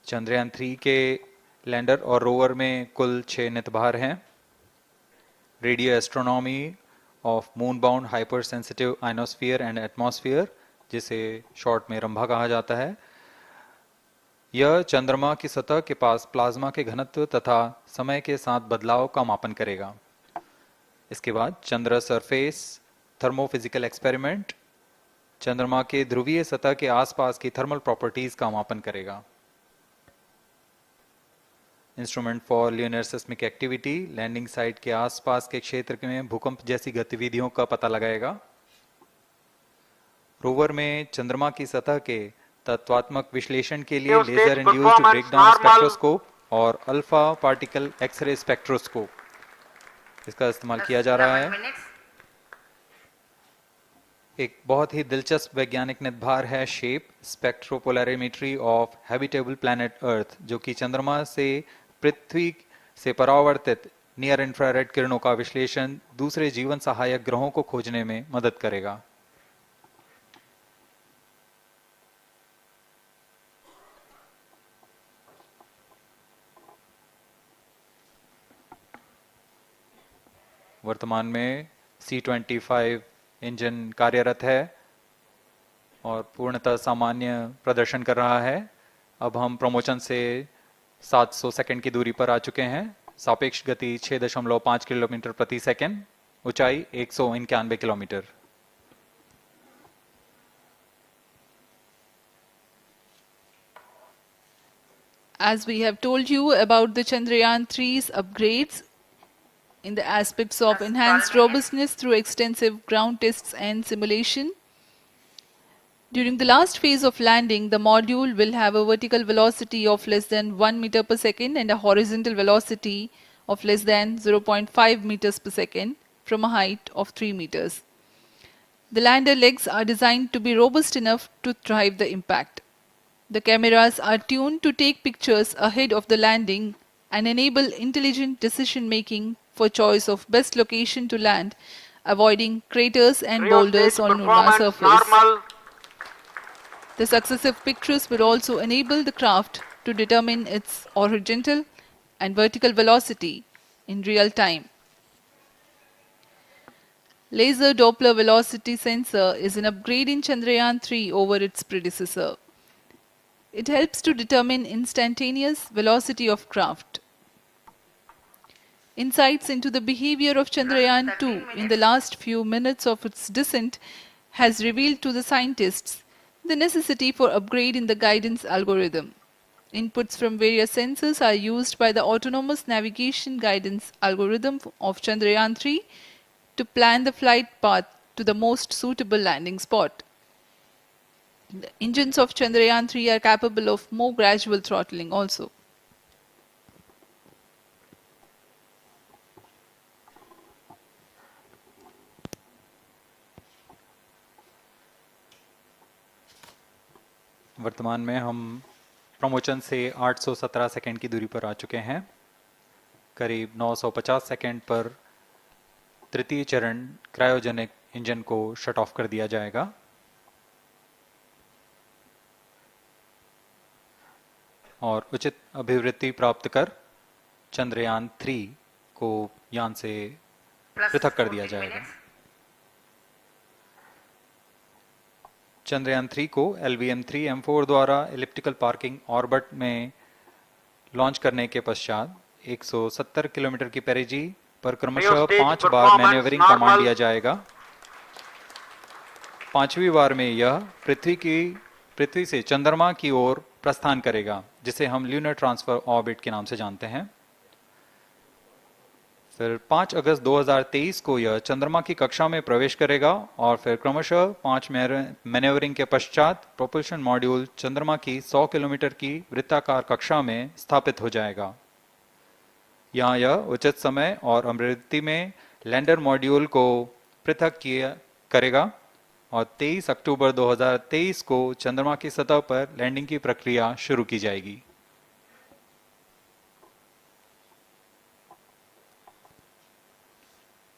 चंद्रयान 3 के लैंडर और रोवर में कुल 6 नितभार हैं। Radio astronomy of moon bound hyper sensitive ionosphere and atmosphere, जिसे शॉर्ट में रंभा कहा जाता है, यह चंद्रमा की सतह के पास प्लाज्मा के घनत्व तथा समय के साथ बदलाव का मापन करेगा। इसके बाद चंद्र सरफेस थर्मोफिजिकल एक्सपेरिमेंट चंद्रमा के ध्रुवीय सतह के आसपास की थर्मल प्रॉपर्टीज का मापन करेगा। Instrument for lunar seismic activity landing site के आसपास के क्षेत्र में भूकंप जैसी गतिविधियों का पता लगाएगा। रोवर में चंद्रमा की सतह के तत्वात्मक विश्लेषण के लिए लेजर इंड्यूस्ड ब्रेकडाउन स्पेक्ट्रोस्कोप और अल्फा पार्टिकल एक्सरे स्पेक्ट्रोस्कोप इसका इस्तेमाल किया जा रहा है। एक बहुत ही दिलचस्प वैज्ञानिक नितभार है shape स्पेक्ट्रोपोलैरिमेट्री of habitable planet earth, जो कि चंद्रमा से पृथ्वी से परावर्तित नियर इंफ्रारेड किरणों का विश्लेषण दूसरे जीवन सहायक ग्रहों को खोजने में मदद करेगा। वर्तमान में C25 इंजन कार्यरत है और पूर्णतः सामान्य प्रदर्शन कर रहा है। अब हम प्रमोशन से 700 सेकंड की दूरी पर आ चुके हैं। सापेक्ष गति 6.5 किलोमीटर प्रति सेकंड, ऊंचाई 191 kilometre. As we have told you about the Chandrayaan-3's upgrades in the aspects of enhanced robustness through extensive ground tests and simulation. During the last phase of landing, the module will have a vertical velocity of less than 1 meter per second and a horizontal velocity of less than 0.5 meters per second from a height of 3 meters. The lander legs are designed to be robust enough to drive the impact. The cameras are tuned to take pictures ahead of the landing and enable intelligent decision making for choice of best location to land, avoiding craters and boulders on lunar surface. The successive pictures will also enable the craft to determine its horizontal and vertical velocity in real time. Laser Doppler velocity sensor is an upgrade in Chandrayaan-3 over its predecessor. It helps to determine instantaneous velocity of craft. Insights into the behavior of Chandrayaan-2 in the last few minutes of its descent has revealed to the scientists the necessity for upgrade in the guidance algorithm. Inputs from various sensors are used by the autonomous navigation guidance algorithm of Chandrayaan-3 to plan the flight path to the most suitable landing spot. The engines of Chandrayaan-3 are capable of more gradual throttling also. वर्तमान में हम promotion से 817 second की दूरी पर आ चुके हैं। करीब 950 सेकंड पर तृतीय चरण क्रायोजेनिक इंजन को शट ऑफ कर दिया जाएगा। और उचित अभिवृद्धि प्राप्त कर चंद्रयान 3 को यान से पृथक कर दिया जाएगा। चंद्रयान 3 को LVM3-M4 द्वारा एलिप्टिकल पार्किंग ऑर्बिट में लॉन्च करने के पश्चात 170 किलोमीटर की पेरिजी पर क्रमशः 5 बार मैन्यूवरिंग कमांड दिया जाएगा। 5वीं बार में यह पृथ्वी से चंद्रमा की ओर प्रस्थान करेगा, जिसे हम ल्यूनर ट्रांसफर ऑर्बिट के नाम से जानते हैं। फिर 5 अगस्त 2023 को यह चंद्रमा की कक्षा में प्रवेश करेगा और फिर क्रमशः 5 मैन्यूवरिंग के पश्चात प्रोपल्शन मॉड्यूल चंद्रमा की 100 किलोमीटर की वृत्ताकार कक्षा में स्थापित हो जाएगा। यहाँ यह उचित समय और अभिवृद्धि में लैंडर मॉड्यूल को पृथक करेगा और 23 अक्टूबर 2023 को चंद्रमा की सतह पर लैंडिंग की प्रक्रिया शुरू की जाएगी।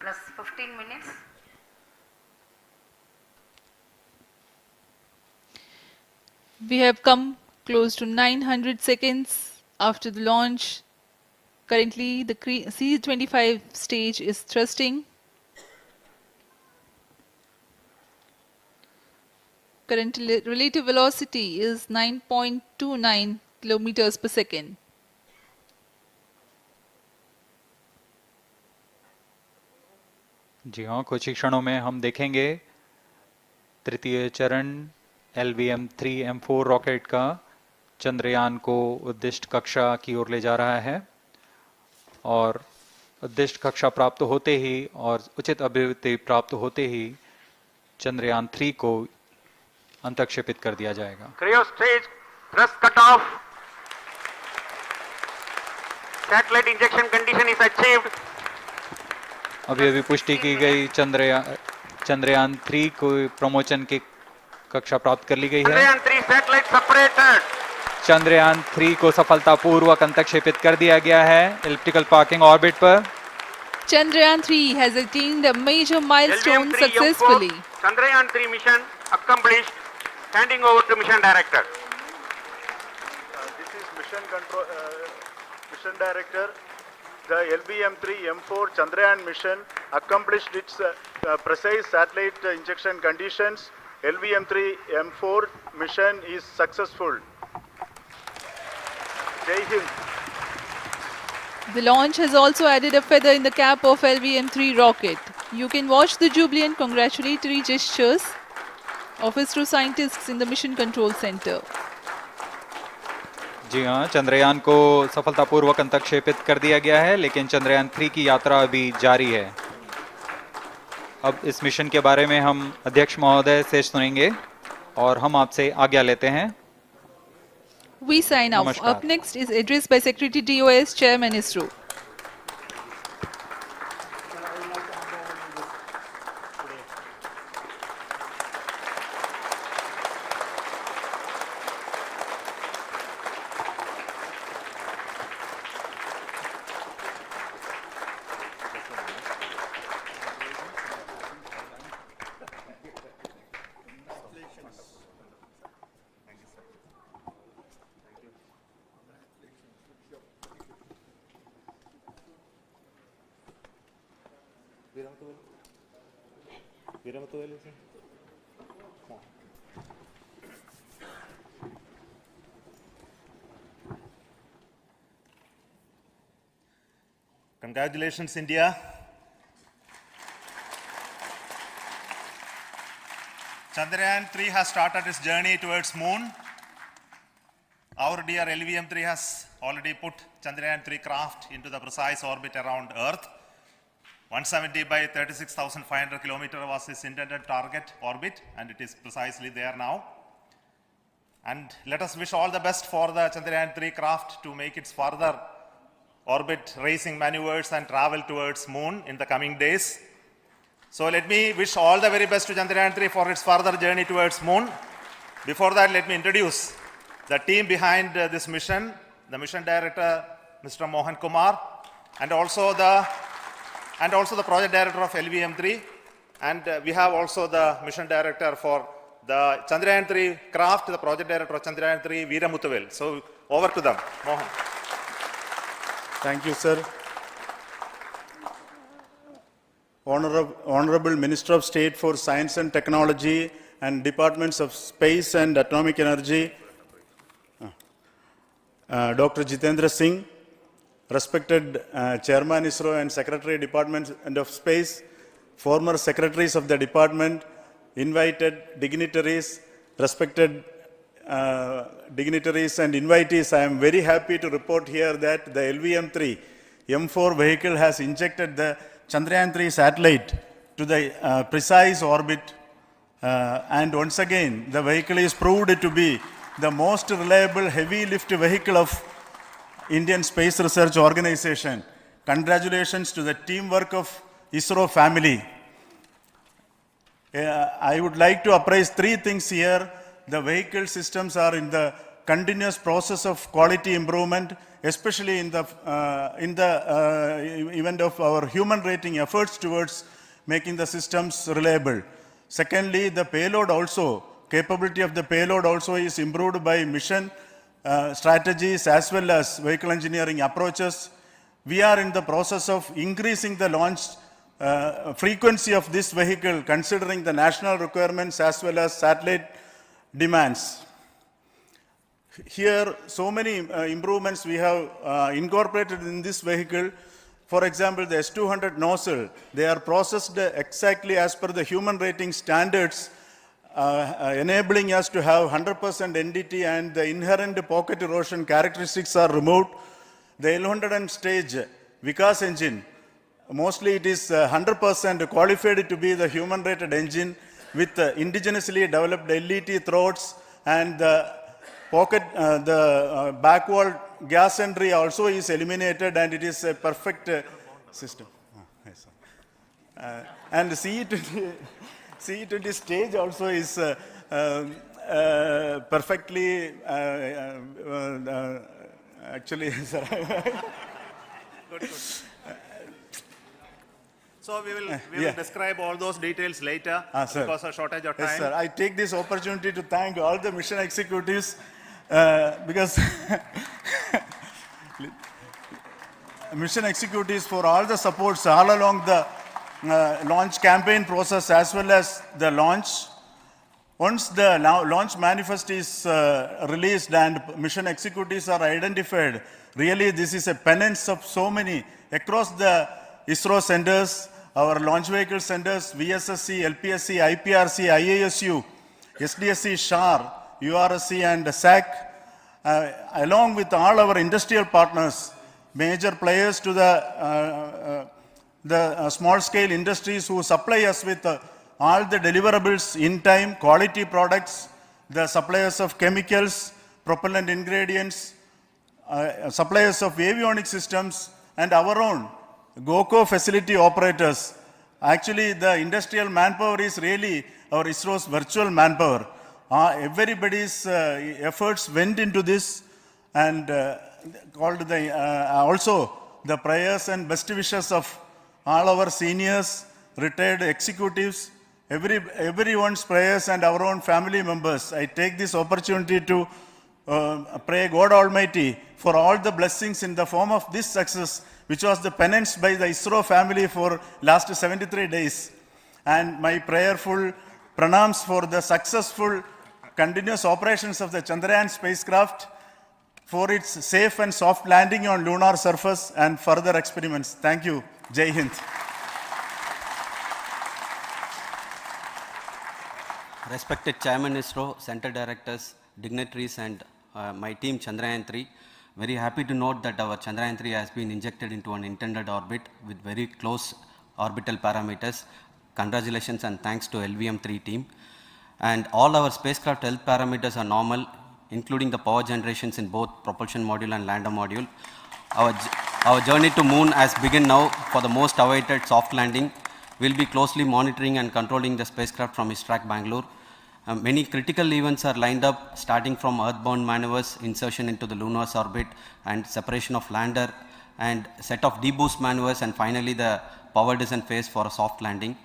Plus 15 minutes. We have come close to 900 seconds after the launch. Currently, the C-25 stage is thrusting. Current relative velocity is 9.29 kilometers per second. जी हाँ, कुछ ही क्षणों में हम देखेंगे तृतीय चरण LVM3-M4 रॉकेट का चंद्रयान को उद्दिष्ट कक्षा की ओर ले जा रहा है और उद्दिष्ट कक्षा प्राप्त होते ही और उचित अभिवृद्धि प्राप्त होते ही चंद्रयान 3 को अंतक्षेपित कर दिया जाएगा। Cryo stage thrust cutoff. Satellite injection condition is achieved. अभी पुष्टि की गई चंद्रयान 3 को प्रमोशन की कक्षा प्राप्त कर ली गई है। Chandrayaan 3 satellite separated. चंद्रयान 3 को सफलतापूर्वक अंतक्षेपित कर दिया गया है एलिप्टिकल पार्किंग ऑर्बिट पर। Chandrayaan 3 has attained a major milestone successfully. Chandrayaan 3 mission accomplished. Handing over to mission director. This is mission director. The LVM3-M4 Chandrayaan mission accomplished its precise satellite injection conditions. LVM3-M4 mission is successful. Jai Hind. The launch has also added a feather in the cap of LVM3 rocket. You can watch the jubilant congratulatory gestures of ISRO scientists in the Mission Control Center. जी हाँ, चंद्रयान को सफलतापूर्वक अंतक्षेपित कर दिया गया है, लेकिन चंद्रयान 3 की यात्रा अभी जारी है। अब इस मिशन के बारे में हम अध्यक्ष महोदय से सुनेंगे और हम आपसे आज्ञा लेते हैं। We sign off. Up next is address by Secretary DOS, Chairman ISRO. Congratulations, India. Chandrayaan-3 has started its journey towards moon. Our dear LVM-3 has already put Chandrayaan-3 craft into the precise orbit around Earth. 170 by 36,500 kilometers was its intended target orbit, and it is precisely there now. And let us wish all the best for the Chandrayaan-3 craft to make its further orbit racing maneuvers and travel towards moon in the coming days. So let me wish all the very best to Chandrayaan-3 for its further journey towards moon. Before that, let me introduce the team behind this mission, the mission director, Mr. Mohan Kumar, and also the project director of LVM3, and we have also the mission director for the Chandrayaan-3 craft, the project director of Chandrayaan-3, Veera Muthuvel. So over to them, Mohan. Thank you, sir. Honorable Minister of State for Science and Technology and Departments of Space and Atomic Energy, Dr. Jitendra Singh, respected Chairman ISRO and Secretary Department of Space, former secretaries of the department, invited dignitaries, respected dignitaries and invitees, I am very happy to report here that the LVM3-M4 vehicle has injected the Chandrayaan-3 satellite to the precise orbit, and once again the vehicle is proved to be the most reliable heavy lift vehicle of Indian Space Research Organization. Congratulations to the teamwork of ISRO family. I would like to appraise three things here. The vehicle systems are in the continuous process of quality improvement, especially in the event of our human rating efforts towards making the systems reliable. Secondly, the payload also, capability of the payload also is improved by mission strategies as well as vehicle engineering approaches. We are in the process of increasing the launch frequency of this vehicle considering the national requirements as well as satellite demands. Here, so many improvements we have incorporated in this vehicle. For example, the S200 nozzle, they are processed exactly as per the human rating standards, enabling us to have 100% NDT, and the inherent pocket erosion characteristics are removed. The L100 stage Vikas engine, mostly it is 100% qualified to be the human rated engine with indigenously developed LET throats, and the pocket, back wall gas entry also is eliminated, and it is a perfect system. And CE20 stage also is perfectly, actually, sir. Good. So we will describe all those details later because of shortage of time. Yes, sir. I take this opportunity to thank all the mission executives because mission executives for all the supports all along the launch campaign process as well as the launch. Once the launch manifest is released and mission executives are identified, really this is a penance of so many across the ISRO centers, our launch vehicle centers, VSSC, LPSC, IPRC, IASU, SDSC, SHAR, URSC and SAC, along with all our industrial partners, major players to the small scale industries who supply us with all the deliverables in time, quality products, the suppliers of chemicals, propellant ingredients, suppliers of avionics systems, and our own GOCO facility operators. Actually, the industrial manpower is really our ISRO's virtual manpower. Everybody's efforts went into this, and also the prayers and best wishes of all our seniors, retired executives, everyone's prayers and our own family members. I take this opportunity to pray God Almighty for all the blessings in the form of this success, which was the penance by the ISRO family for last 73 days. And my prayerful pranams for the successful continuous operations of the Chandrayaan spacecraft, for its safe and soft landing on lunar surface and further experiments. Thank you. Jai Hind. Respected Chairman ISRO, Center Directors, dignitaries and my team Chandrayaan-3, very happy to note that our Chandrayaan-3 has been injected into an intended orbit with very close orbital parameters. Congratulations and thanks to LVM3 team. And all our spacecraft health parameters are normal, including the power generations in both propulsion module and lander module. Our journey to moon has begun now for the most awaited soft landing. We'll be closely monitoring and controlling the spacecraft from ISTRAC Bangalore. Many critical events are lined up, starting from earthbound maneuvers, insertion into the lunar orbit, and separation of lander, and set of deboost maneuvers, and finally the power descent phase for a soft landing.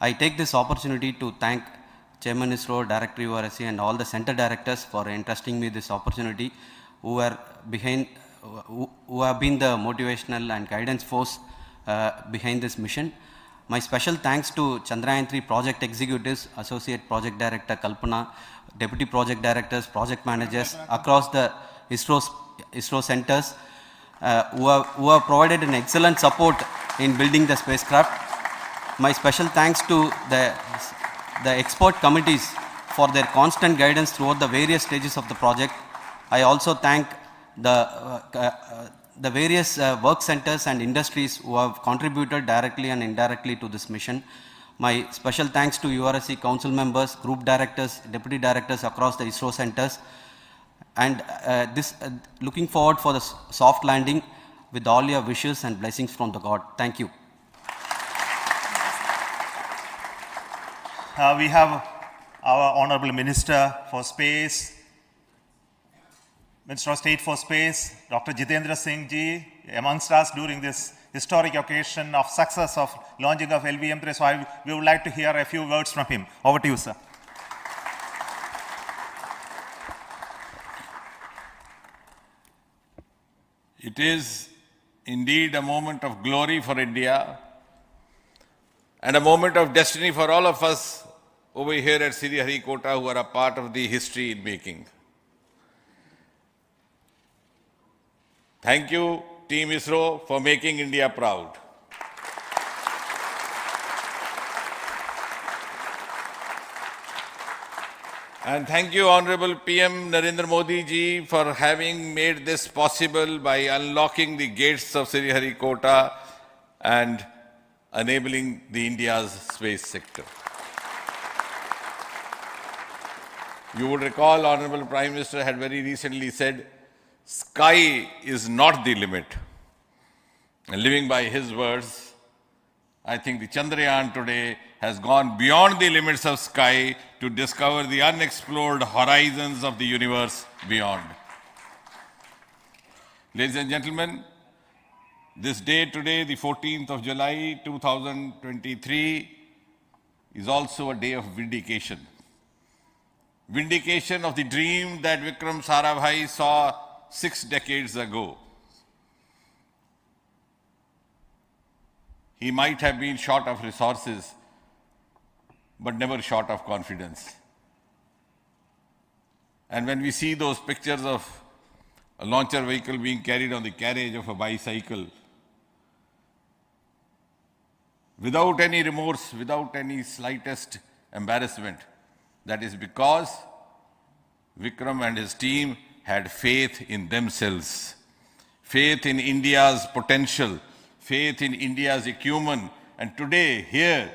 I take this opportunity to thank Chairman ISRO, Director URSC, and all the center directors for entrusting me this opportunity, who have been the motivational and guidance force behind this mission. My special thanks to Chandrayaan-3 project executives, Associate Project Director Kalpana, Deputy Project Directors, Project Managers across the ISRO centers who have provided an excellent support in building the spacecraft. My special thanks to the expert committees for their constant guidance throughout the various stages of the project. I also thank the various work centers and industries who have contributed directly and indirectly to this mission. My special thanks to URSC council members, group directors, deputy directors across the ISRO centers, and looking forward for the soft landing with all your wishes and blessings from the God. Thank you. we have our Honorable Minister for Space, Minister of State for Space, Dr. Jitendra Singh ji, amongst us during this historic occasion of success of launching of LVM3. So we would like to hear a few words from him. Over to you, sir. It is indeed a moment of glory for India and a moment of destiny for all of us over here at Sriharikota who are a part of the history in making. Thank you, Team ISRO, for making India proud. And thank you, Honorable PM Narendra Modi ji, for having made this possible by unlocking the gates of Sriharikota and enabling the India's space sector. You would recall, Honorable Prime Minister had very recently said, sky is not the limit. And living by his words, I think the Chandrayaan today has gone beyond the limits of sky to discover the unexplored horizons of the universe beyond. Ladies and gentlemen, this day today, the 14th of July 2023, is also a day of vindication. Vindication of the dream that Vikram Sarabhai saw 6 decades ago. He might have been short of resources, but never short of confidence. And when we see those pictures of a launcher vehicle being carried on the carriage of a bicycle, without any remorse, without any slightest embarrassment, that is because Vikram and his team had faith in themselves, faith in India's potential, faith in India's acumen. And today, here,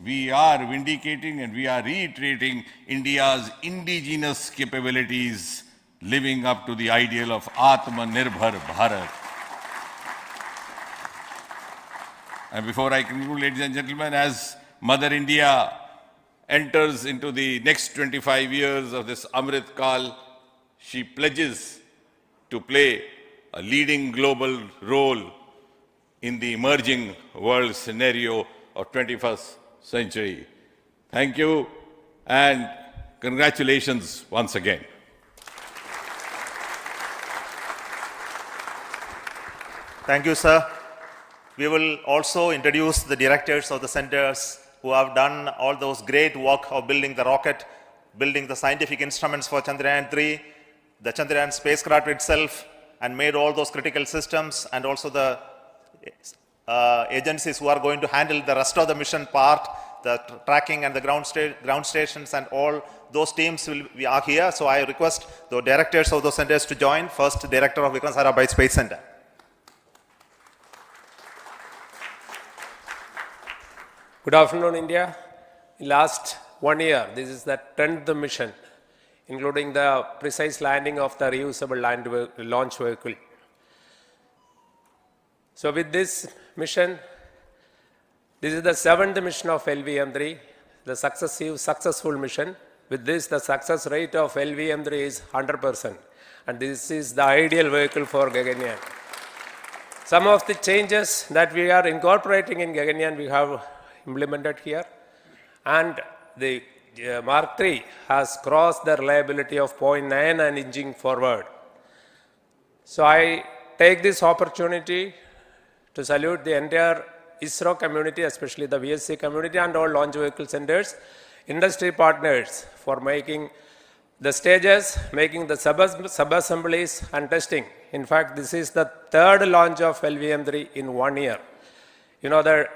we are vindicating and we are reiterating India's indigenous capabilities, living up to the ideal of Atmanirbhar Bharat. And before I conclude, ladies and gentlemen, as Mother India enters into the next 25 years of this Amrit Kal, she pledges to play a leading global role in the emerging world scenario of 21st century. Thank you and congratulations once again. Thank you, sir. We will also introduce the directors of the centers who have done all those great work of building the rocket, building the scientific instruments for Chandrayaan-3, the Chandrayaan spacecraft itself, and made all those critical systems, and also the agencies who are going to handle the rest of the mission part, the tracking and the ground stations, and all those teams are here. So I request the directors of those centers to join. First, Director of Vikram Sarabhai Space Center. Good afternoon, India. In last 1 year, this is the 10th mission, including the precise landing of the reusable launch vehicle. So with this mission, this is the 7th mission of LVM3, the successful mission. With this, the success rate of LVM3 is 100%. And this is the ideal vehicle for Gaganyaan. Some of the changes that we are incorporating in Gaganyaan, we have implemented here. And the Mark III has crossed the reliability of 0.9 and inching forward. So I take this opportunity to salute the entire ISRO community, especially the VSC community and all launch vehicle centers, industry partners for making the stages, making the sub-assemblies and testing. In fact, this is the 3rd launch of LVM3 in 1 year. You know, the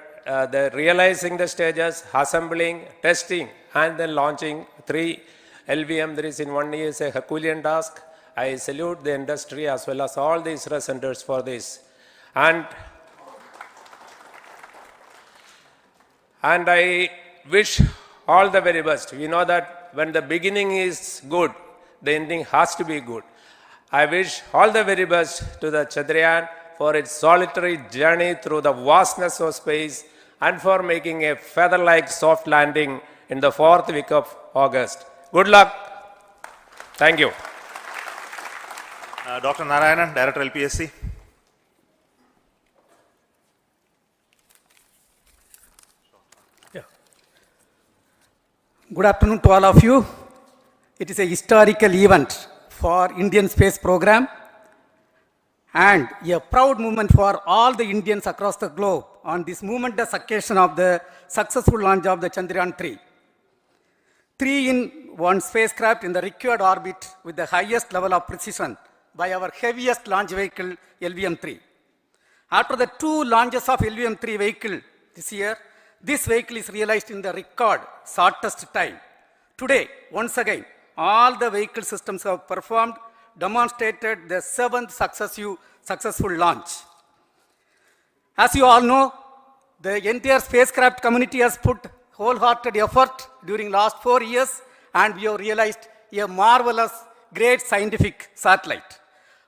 realizing the stages, assembling, testing, and then launching 3 LVM3s in 1 year is a Herculean task. I salute the industry as well as all the ISRO centers for this. And I wish all the very best. We know that when the beginning is good, the ending has to be good. I wish all the very best to the Chandrayaan for its solitary journey through the vastness of space and for making a feather-like soft landing in the 4th week of August. Good luck. Thank you. Dr. Narayanan, Director LPSC. Good afternoon to all of you. It is a historical event for Indian space program and a proud moment for all the Indians across the globe on this momentous occasion of the successful launch of the Chandrayaan-3. 3-in-1 spacecraft in the required orbit with the highest level of precision by our heaviest launch vehicle LVM3. After the 2 launches of LVM3 vehicle this year, this vehicle is realized in the record shortest time. Today, once again, all the vehicle systems have performed, demonstrated the 7th successful launch. As you all know, the entire spacecraft community has put wholehearted effort during last 4 years, and we have realized a marvelous, great scientific satellite.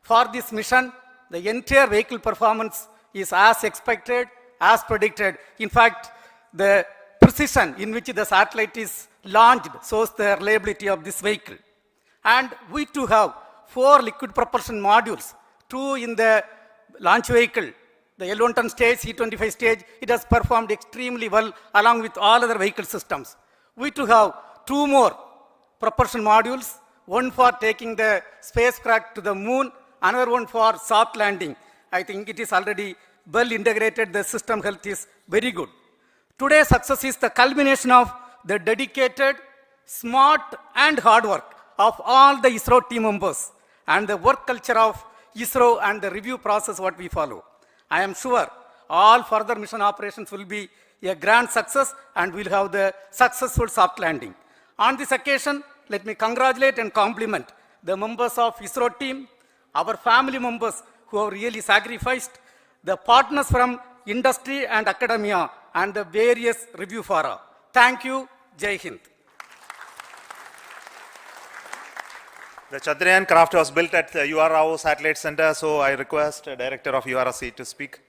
For this mission, the entire vehicle performance is as expected, as predicted. In fact, the precision in which the satellite is launched shows the reliability of this vehicle. And we too have 4 liquid propulsion modules, 2 in the launch vehicle. The L110 stage, C25 stage, it has performed extremely well along with all other vehicle systems. We too have 2 more propulsion modules, one for taking the spacecraft to the moon, another one for soft landing. I think it is already well integrated, the system health is very good. Today's success is the culmination of the dedicated, smart and hard work of all the ISRO team members and the work culture of ISRO and the review process what we follow. I am sure all further mission operations will be a grand success and we'll have the successful soft landing. On this occasion, let me congratulate and compliment the members of ISRO team, our family members who have really sacrificed, the partners from industry and academia, and the various review fora. Thank you. Jai Hind. The Chandrayaan craft was built at the UR Rao Satellite Center, so I request the Director of URC to speak.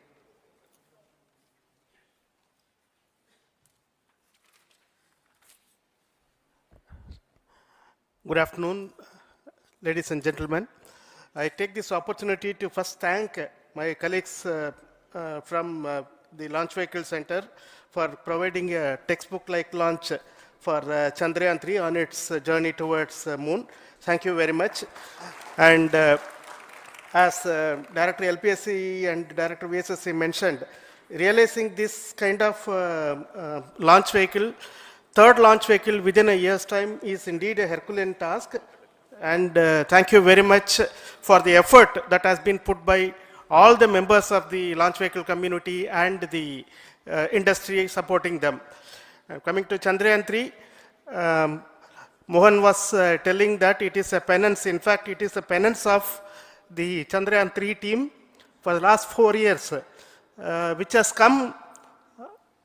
Good afternoon, ladies and gentlemen. I take this opportunity to first thank my colleagues from the Launch Vehicle Center for providing a textbook-like launch for Chandrayaan-3 on its journey towards moon. Thank you very much. And as Director LPSC and Director VSSC mentioned, realizing this kind of launch vehicle, third launch vehicle within a year's time is indeed a Herculean task. And thank you very much for the effort that has been put by all the members of the launch vehicle community and the industry supporting them. Coming to Chandrayaan-3, Mohan was telling that it is a penance. In fact, it is a penance of the Chandrayaan-3 team for the last 4 years, which has come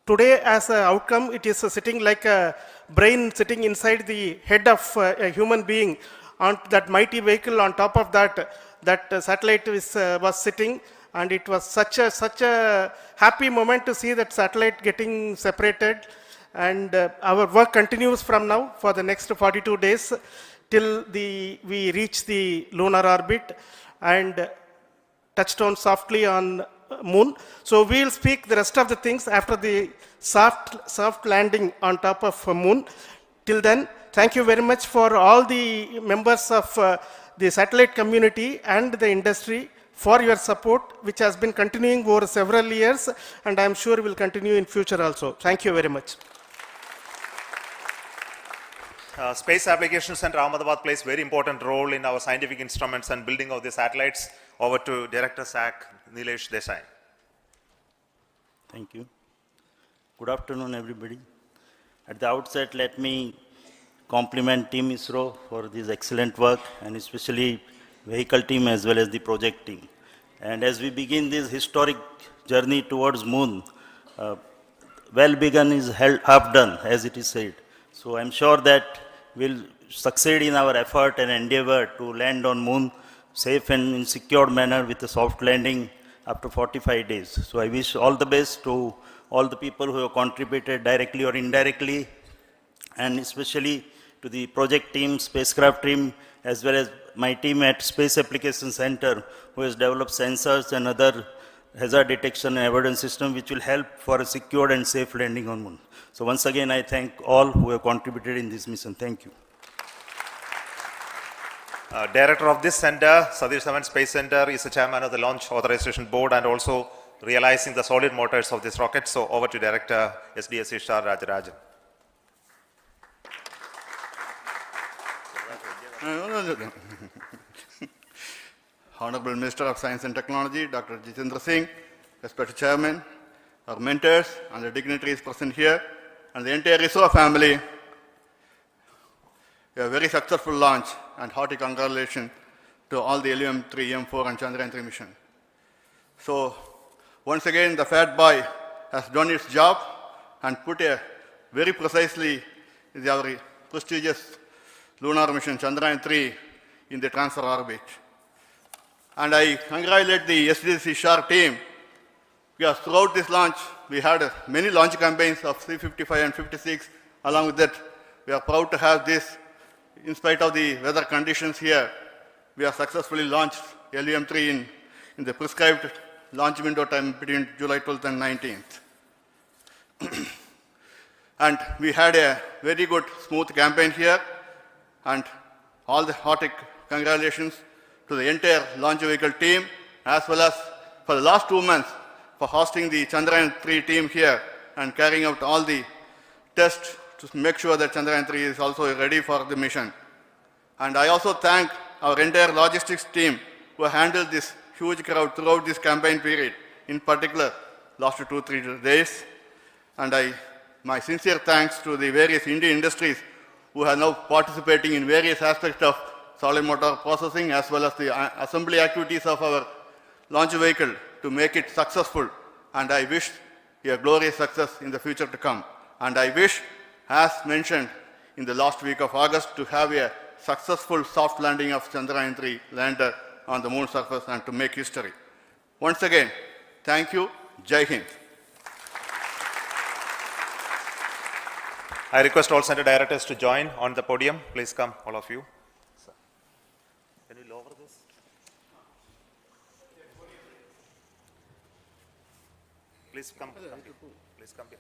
today as an outcome. It is sitting like a brain sitting inside the head of a human being on that mighty vehicle. On top of that, that satellite was sitting, and it was such a happy moment to see that satellite getting separated. And our work continues from now for the next 42 days till we reach the lunar orbit and touchdown softly on moon. So we'll speak the rest of the things after the soft landing on top of moon. Till then, thank you very much for all the members of the satellite community and the industry for your support, which has been continuing over several years, and I'm sure will continue in future also. Thank you very much. Space Application Center Ahmedabad plays very important role in our scientific instruments and building of the satellites. Over to Director SAC, Nilesh Desai. Thank you. Good afternoon, everybody. At the outset, let me compliment Team ISRO for this excellent work, and especially vehicle team as well as the project team. And as we begin this historic journey towards moon, well begun is half done, as it is said. So I'm sure that we'll succeed in our effort and endeavor to land on moon safe and in secure manner with a soft landing after 45 days. So I wish all the best to all the people who have contributed directly or indirectly and especially to the project team, spacecraft team, as well as my team at Space Application Center, who has developed sensors and other hazard detection and avoidance system which will help for a secured and safe landing on Moon. So once again, I thank all who have contributed in this mission. Thank you. Director of this center, Satish Dhawan Space Center, is the chairman of the Launch Authorization Board and also realizing the solid motors of this rocket. So over to Director SDSC Shar Rajarajan. Honorable Minister of Science and Technology, Dr. Jitendra Singh, respected Chairman, our mentors and the dignitaries present here, and the entire ISRO family, a very successful launch and hearty congratulations to all the LVM3-M4 and Chandrayaan-3 mission. So, once again, the Fat Boy has done its job and put a very precisely our prestigious lunar mission Chandrayaan-3 in the transfer orbit. And I congratulate the SDSC SHAR team, because throughout this launch, we had many launch campaigns of C-55 and 56. Along with that, we are proud to have this. In spite of the weather conditions here, we have successfully launched LVM3 in the prescribed launch window time between July 12th and 19th. And we had a very good, smooth campaign here, and all the hearty congratulations to the entire launch vehicle team, as well as for the last 2 months for hosting the Chandrayaan-3 team here and carrying out all the tests to make sure that Chandrayaan-3 is also ready for the mission. And I also thank our entire logistics team who handled this huge crowd throughout this campaign period, in particular last 2-3 days. And my sincere thanks to the various Indian industries who are now participating in various aspects of solid motor processing as well as the assembly activities of our launch vehicle to make it successful. And I wish a glorious success in the future to come. And I wish, as mentioned in the last week of August, to have a successful soft landing of Chandrayaan-3 lander on the moon surface and to make history. Once again, thank you. Jai Hind. I request all center directors to join on the podium. Please come, all of you. Can you lower this? Please come. Please come here.